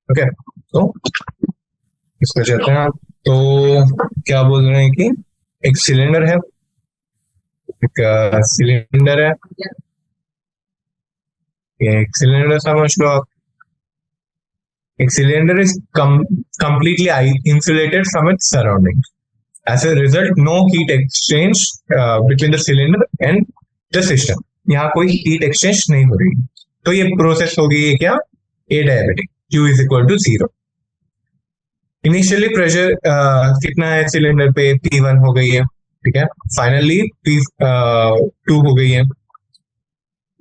Okay, so इसको चलते हैं। तो क्या बोल रहे हैं कि एक सिलेंडर है, एक सिलेंडर समझ लो आप। एक cylinder is completely insulated from its surroundings. As a result, no heat exchange between the cylinder and the system. यहाँ कोई heat exchange नहीं हो रही, तो ये प्रोसेस होगी ये क्या, एडायबेटिक, Q is equal to 0. Initially pressure कितना है सिलेंडर पे, P1 हो गई है, ठीक है। फाइनली P2 हो गई है।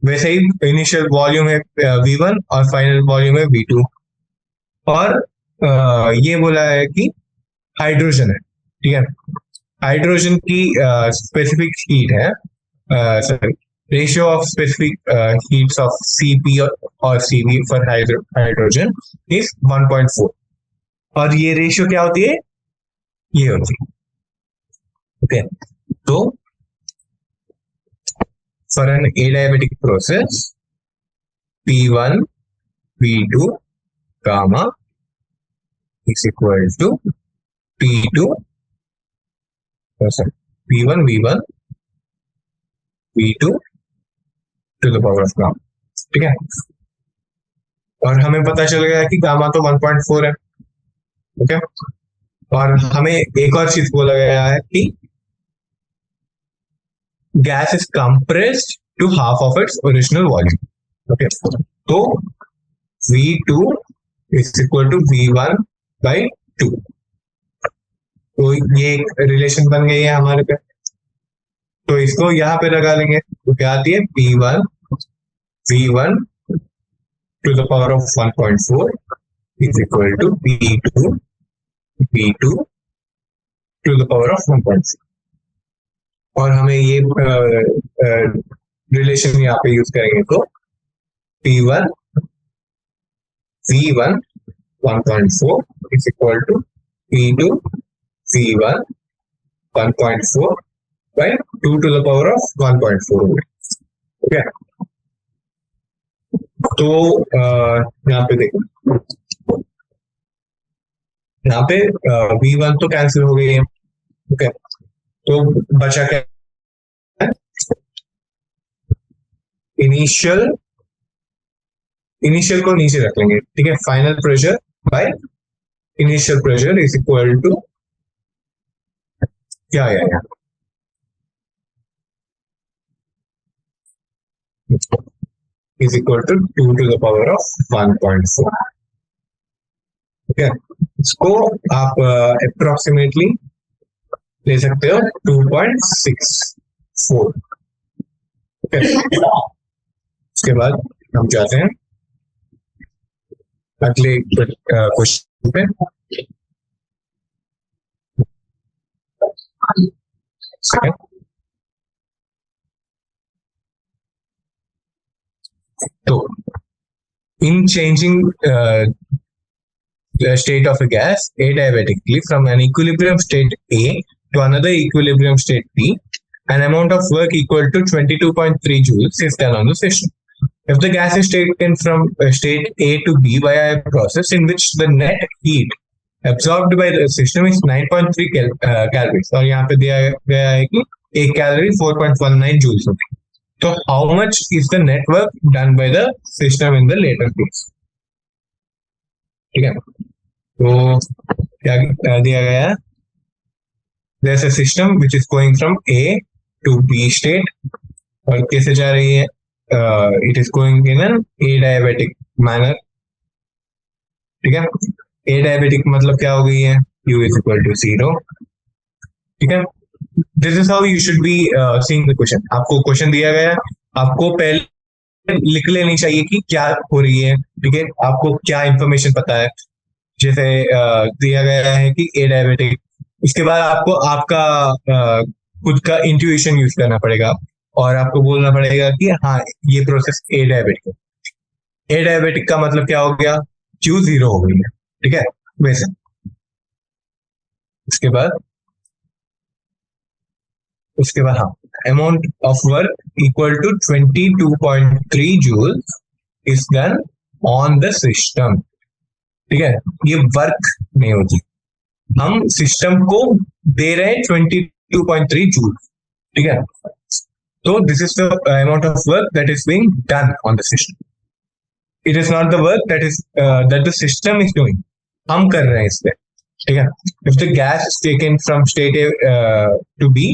वैसे ही इनिशियल वॉल्यूम है V1 और फाइनल वॉल्यूम है V2। और ये बोला है कि हाइड्रोजन है, ठीक है। हाइड्रोजन की स्पेसिफिक हीट है, sorry, ratio of specific heats of Cp और Cv फॉर हाइड्रोजन इज 1.4। और ये रेशियो क्या होती है, ये होती है, ओके। तो for an adiabatic process P1 V2 gamma is equal to P2 P1 V1 V2 to the power of gamma, ठीक है। और हमें पता चल गया कि गामा तो 1.4 है, ओके। और हमें एक और चीज बोला गया है कि gas is compressed to half of its original volume, okay. तो V2 is equal to V1 by 2। तो ये एक रिलेशन बन गई है हमारे पे, तो इसको यहाँ पे लगा लेंगे, तो क्या आती है, P1 V1 to the power of 1.4 is equal to P2 V2 to the power of 1.4। और हमें ये रिलेशन यहाँ पे यूज करेंगे, तो P1 V1 1.4 is equal to P2 V1 1.4 by 2 to the power of 1.4, okay. तो यहाँ पे देखो, यहाँ पे V1 तो कैंसिल हो गई है, ओके। तो बचा क्या, इनिशियल को नीचे रख लेंगे, ठीक है। Final pressure by initial pressure is equal to क्या आएगा, is equal to 2 to the power of 1.4, okay. इसको आप अप्रोक्सीमेटली ले सकते हो 2.64, ओके। उसके बाद हम जाते हैं अगले क्वेश्चन पे। तो in changing the state of a gas adiabatically from an equilibrium state A to another equilibrium state B, an amount of work equal to 22.3 joules is done on the system. If the gas is taken from state A to B via a process in which the net heat absorbed by the system is 9.3 calories, और यहाँ पे दिया गया है कि एक कैलोरी 4.19 joules होती है. So how much is the net work done by the system in the later phase? ठीक है, तो क्या दिया गया है? There's a system which is going from A to B state, और कैसे जा रही है? It is going in an adiabatic manner. ठीक है, adiabatic मतलब क्या हो गई है? U is equal to 0. ठीक है, this is how you should be seeing the question. आपको क्वेश्चन दिया गया है, आपको पहले लिख लेनी चाहिए कि क्या हो रही है. ठीक है, आपको क्या इंफॉर्मेशन पता है. जैसे दिया गया है कि ए डायबिटिक, उसके बाद आपको आपका खुद का इंट्यूशन यूज करना पड़ेगा और आपको बोलना पड़ेगा कि हाँ ये प्रोसेस ए डायबिटिक है. ए डायबिटिक का मतलब क्या हो गया? क्यू 0 हो गई है. ठीक है, वैसे उसके बाद हाँ, amount of work equal to 22.3 joules is done on the system. ठीक है, ये वर्क नहीं होती, हम सिस्टम को दे रहे हैं 22.3 joules. ठीक है, तो this is the amount of work that is being done on the system. It is not the work that the system is doing. हम कर रहे हैं इस पे. ठीक है, if the gas is taken from state A to B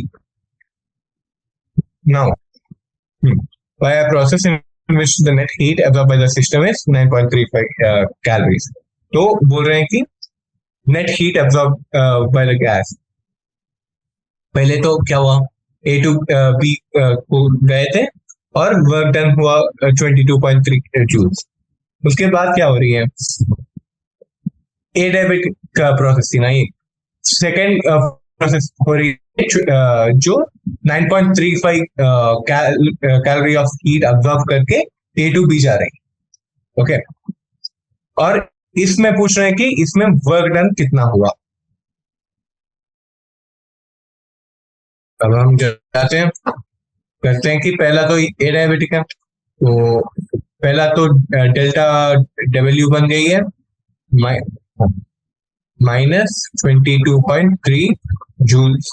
now by a process in which the net heat absorbed by the system is 9.35 calories. तो बोल रहे हैं कि net heat absorbed by the gas. पहले तो क्या हुआ? A to B को गए थे और वर्क डन हुआ 22.3 joules. उसके बाद क्या हो रही है? एडायबिटिक का प्रोसेस थी ना ये. सेकेंड प्रोसेस हो रही है जो 9.35 कैलोरी ऑफ हीट अब्जॉर्ब करके ए टू बी जा रही है. ओके, और इसमें पूछ रहे हैं कि इसमें वर्क डन कितना हुआ. अब हम जाते हैं, करते हैं कि पहला तो ए डायबिटिक है, तो पहला तो डेल्टा डब्ल्यू बन गई है -22.3 joules.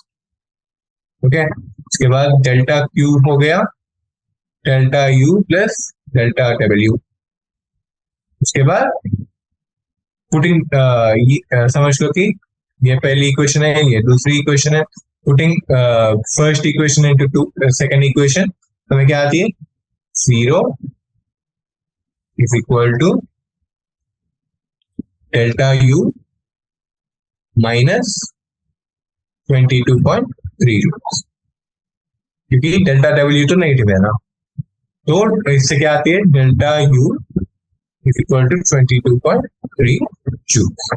ओके, उसके बाद डेल्टा क्यू हो गया delta U plus delta W. उसके बाद पुटिंग समझ लो कि ये पहली इक्वेशन है, ये दूसरी इक्वेशन है. Putting first equation into second equation हमें क्या आती है? 0 is equal to delta U minus 22.3 joules, क्योंकि डेल्टा डब्ल्यू तो नेगेटिव है ना, तो इससे क्या आती है? डेल्टा यू इज equal to 22.3 joules.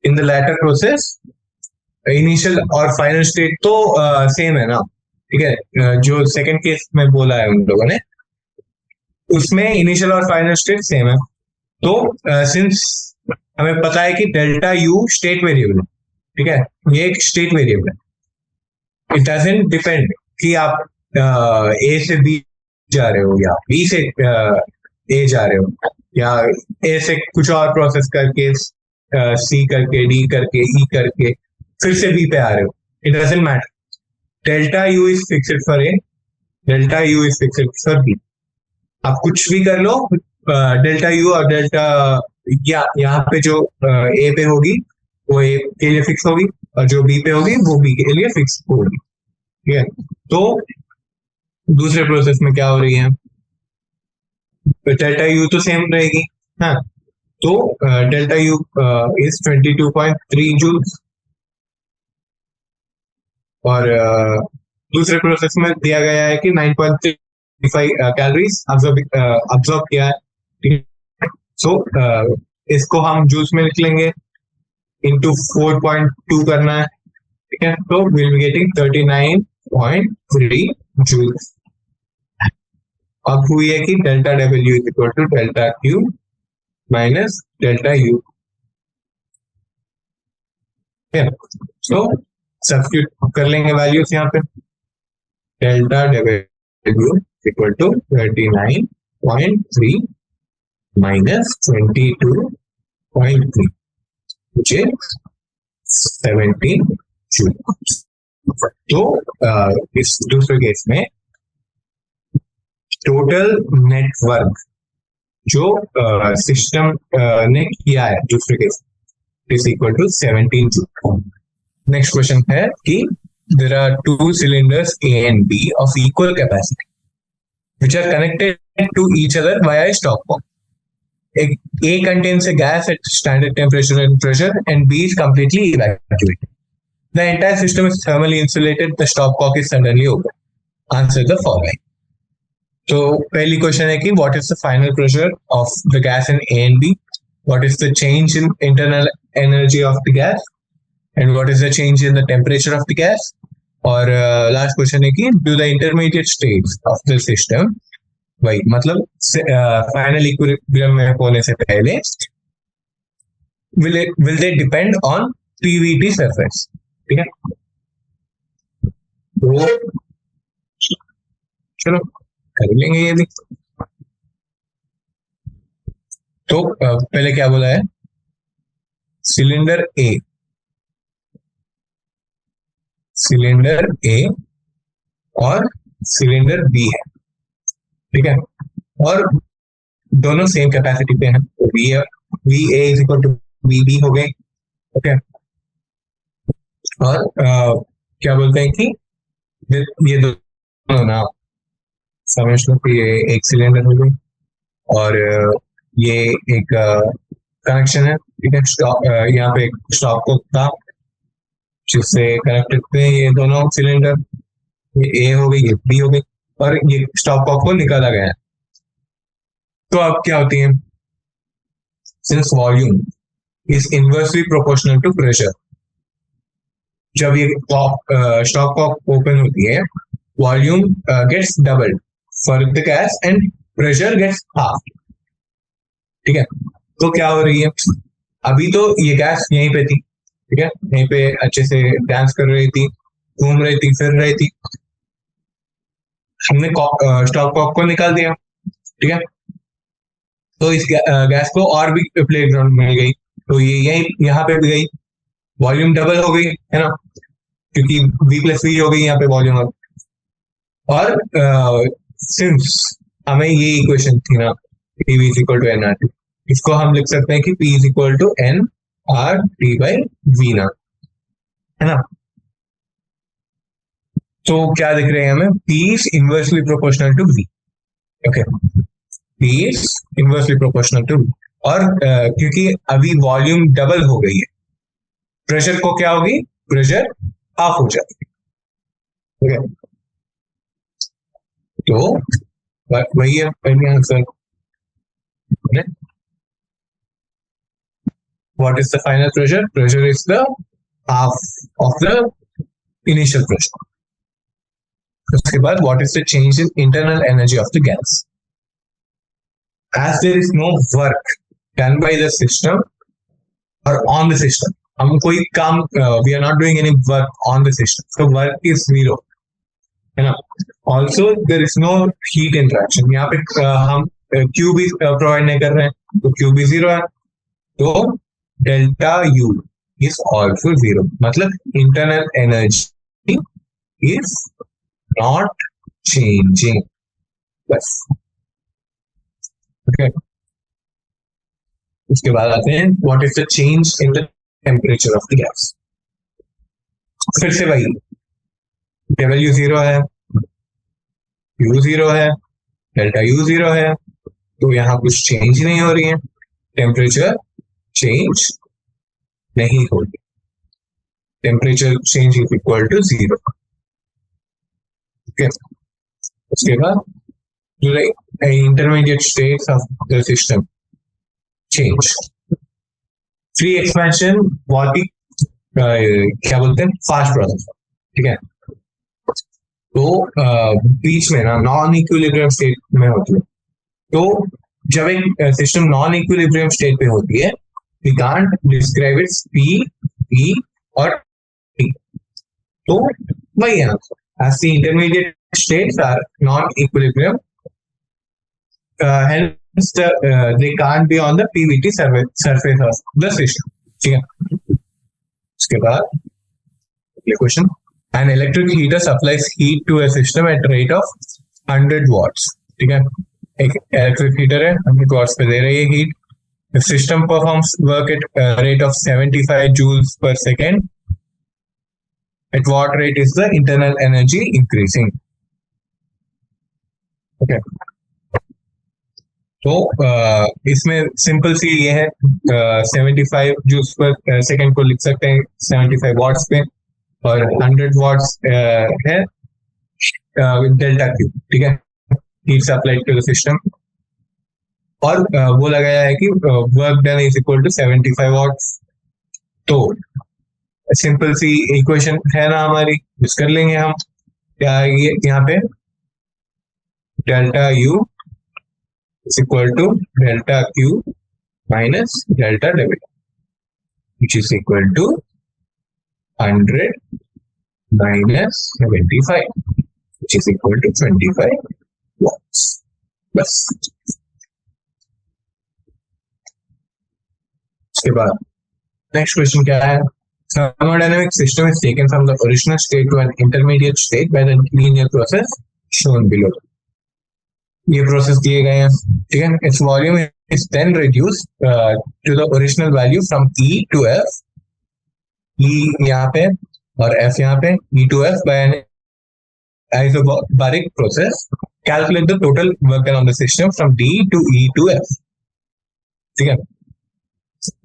In the latter process initial और फाइनल स्टेट तो सेम है ना. ठीक है, जो सेकंड केस में बोला है उन लोगों ने, उसमें इनिशियल और फाइनल स्टेट सेम है. तो सिंस हमें पता है कि डेल्टा यू स्टेट वेरिएबल है. ठीक है, ये एक स्टेट वेरिएबल है. इट डजंट डिपेंड कि आप ए से बी जा रहे हो या बी से ए जा रहे हो या ए से कुछ और प्रोसेस करके सी करके डी करके ई करके फिर से बी पे आ रहे हो. It doesn't matter. Delta you is fixed for A, delta you is fixed for B. आप कुछ भी कर लो, डेल्टा यू और डेल्टा या यहाँ पे जो ए पे होगी वो ए के लिए फिक्स होगी और जो बी पे होगी वो बी के लिए फिक्स होगी. ठीक है, तो दूसरे प्रोसेस में क्या हो रही है? डेल्टा यू तो सेम रहेगी. हाँ, तो डेल्टा यू इज 22.3 joules और दूसरे प्रोसेस में दिया गया है कि 9.35 कैलोरीज अब्सॉर्ब किया है. सो इसको हम जूल्स में लिख लेंगे, इंटू 4.2 करना है. ठीक है, तो विल बी गेटिंग 39.3 joules. अब हुई है कि delta W is equal to delta Q minus delta U. So substitute कर लेंगे वैल्यूज यहाँ पे, delta W equal to 39.3 minus 22.3 which is 17 joules. तो इस दूसरे केस में टोटल नेटवर्क जो सिस्टम ने किया है दूसरे case is equal to 17 joule. Next question है कि there are two cylinders A and B of equal capacity which are connected to each other via a stopcock. A contains a gas at standard temperature and pressure and B is completely evacuated. The entire system is thermally insulated. The stopcock is suddenly open. Answer the following. So, पहली क्वेश्चन है कि what is the final pressure of the gas in A and B? What is the change in internal energy of the gas? And what is the change in the temperature of the gas? और लास्ट क्वेश्चन है कि do the intermediate states of the system, वही मतलब फाइनल इक्विलिब्रियम में होने से पहले will they depend on PVT surface? ठीक है, तो चलो कर लेंगे ये भी. तो पहले क्या बोला है, सिलेंडर ए और सिलेंडर बी है, ठीक है, और दोनों सेम कैपेसिटी पे हैं, तो V A is equal to V B हो गए. ओके, और क्या बोलते हैं कि ये दोनों ना समझ लो कि ये एक सिलेंडर हो गई और ये एक कनेक्शन है, ठीक है, यहाँ पे एक स्टॉप को था जिससे कनेक्टेड थे ये दोनों सिलेंडर, ये ए हो गई ये बी हो गई और ये स्टॉप कॉक को निकाला गया है. तो अब क्या होती है, since volume is inversely proportional to pressure, जब ये स्टॉप कॉक ओपन होती है volume gets doubled for the gas and pressure gets half. ठीक है, तो क्या हो रही है, अभी तो ये गैस यहीं पे थी, ठीक है, यहीं पे अच्छे से डांस कर रही थी, घूम रही थी, फिर रही थी, हमने स्टॉप कॉक को निकाल दिया, ठीक है, तो इस गैस को और भी प्ले ग्राउंड मिल गई, तो ये यही यहाँ पे भी गई, वॉल्यूम डबल हो गई है ना, क्योंकि V प्लस V हो गई यहाँ पे वॉल्यूम अब. और सिंस हमें ये इक्वेशन थी ना PV is equal to NRT, इसको हम लिख सकते हैं कि P is equal to NRT by V ना, है ना. तो क्या दिख रहे हैं हमें, P is inversely proportional to V. Okay, P is inversely proportional to V. और क्योंकि अभी वॉल्यूम डबल हो गई है, प्रेशर को क्या होगी, प्रेशर हाफ हो जाएगी. ओके, तो वही है पहले answer. What is the final pressure? Pressure is the half of the initial pressure. उसके बाद what is the change in internal energy of the gas? As there is no work done by the system or on the system, हम कोई काम we are not doing any work on the system, so work is zero, है ना. Also there is no heat interaction, यहाँ पे हम Q भी प्रोवाइड नहीं कर रहे हैं, तो Q भी जीरो है, तो delta U is also zero, मतलब internal energy is not changing. बस. Okay. उसके बाद आते हैं what is the change in the temperature of the gas. फिर से वही W जीरो है, U जीरो है, डेल्टा U जीरो है, तो यहाँ कुछ चेंज नहीं हो रही है, टेम्परेचर चेंज नहीं होगी, temperature change is equal to zero. Okay. उसके बाद intermediate states of the system change. Free expansion बहुत ही क्या बोलते हैं, फास्ट प्रोसेस, ठीक है. तो बीच में ना नॉन इक्विलिब्रियम स्टेट में होती है, तो जब एक सिस्टम नॉन इक्विलिब्रियम स्टेट पे होती है, we can't describe its P, V और तो वही है answer. As the intermediate states are non-equilibrium, hence they can't be on the PVT surface of the system. ठीक है. उसके बाद question. An electric heater supplies heat to a system at rate of 100 watts. ठीक है. एक इलेक्ट्रिक हीटर है, 100 watts पे दे रही है heat. The system performs work at a rate of 75 joules per second. At what rate is the internal energy increasing? Okay. तो इसमें सिंपल सी ये है, 75 जूल्स पर सेकेंड को लिख सकते हैं 75 वॉट्स पे, और 100 वॉट्स है डेल्टा क्यू. ठीक है. Heat supplied to the system, और वो लगाया है कि work done is equal to 75 watts. तो सिंपल सी इक्वेशन है ना हमारी, यूज कर लेंगे हम. क्या ये यहाँ पे delta U is equal to delta Q minus delta W, which is equal to 100 minus 75, which is equal to 25 watts. बस. उसके बाद नेक्स्ट क्वेश्चन क्या है? Thermodynamic system is taken from the original state to an intermediate state by the linear process shown below. ये प्रोसेस दिए गए हैं. ठीक है. Its volume is then reduced to the original value from E to F. E यहाँ पे और एफ यहाँ पे, E to F by an isobaric process. Calculate the total work done on the system from D to E to F. ठीक है.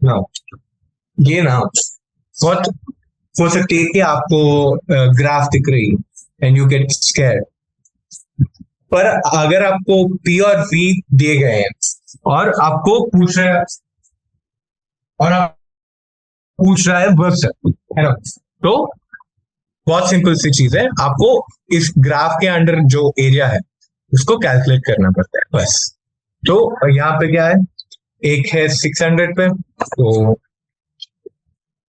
नाउ ये ना बहुत हो सकती है कि आपको ग्राफ दिख रही है एंड यू गेट स्कैर्ड, पर अगर आपको P और V दिए गए हैं और आपको पूछ रहा है, और आप पूछ रहा है वर्क, है ना, तो बहुत सिंपल सी चीज है, आपको इस ग्राफ के अंडर जो एरिया है उसको कैलकुलेट करना पड़ता है बस. तो यहाँ पे क्या है, एक है 600 पे, तो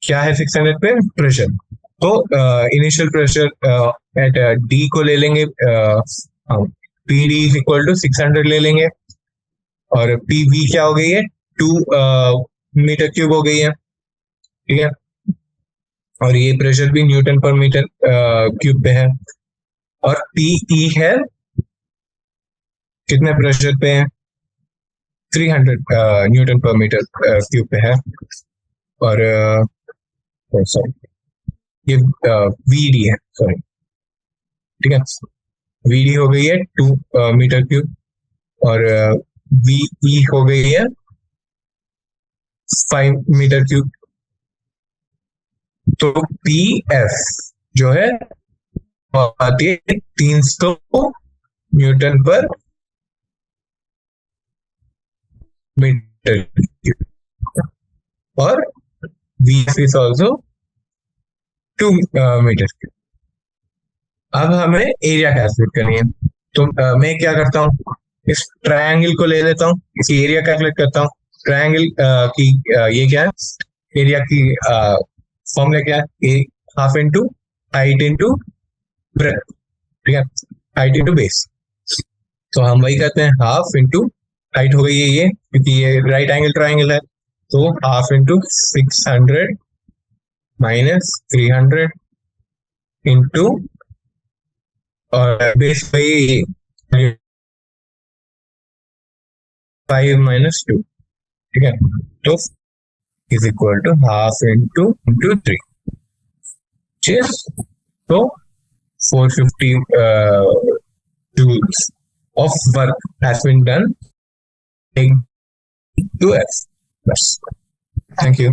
क्या है 600 पे प्रेशर. तो इनिशियल प्रेशर एट डी को ले लेंगे, PD इज इक्वल टू 600 ले लेंगे, और PV क्या हो गई है, 2 मीटर क्यूब हो गई है. ठीक है. और ये प्रेशर भी न्यूटन पर मीटर क्यूब पे है, और PE है कितने प्रेशर पे है, 300 न्यूटन पर मीटर क्यूब पे है. और सॉरी ये VD है, सॉरी. ठीक है. VD हो गई है 2 मीटर क्यूब, और VE हो गई है 5 मीटर क्यूब. तो PF जो है आती है 300 न्यूटन पर मीटर क्यूब, और VF is also 2 metre cube. अब हमें एरिया कैलकुलेट करनी है. तो मैं क्या करता हूँ, इस ट्रायंगल को ले लेता हूँ, इसकी एरिया कैलकुलेट करता हूँ. ट्रायंगल की ये क्या है, एरिया की फॉर्मूला क्या है, a half into height into breadth. ठीक है. Height into base. तो हम वही करते हैं, हाफ इंटू हाइट हो गई है ये, क्योंकि ये राइट एंगल ट्रायंगल है. तो हाफ इंटू 600 माइनस 300 इंटू, और बेस वही 5 माइनस 2. ठीक है. तो is equal to half into 3. तो 450 joules of work has been done to F. Bas. Thank you.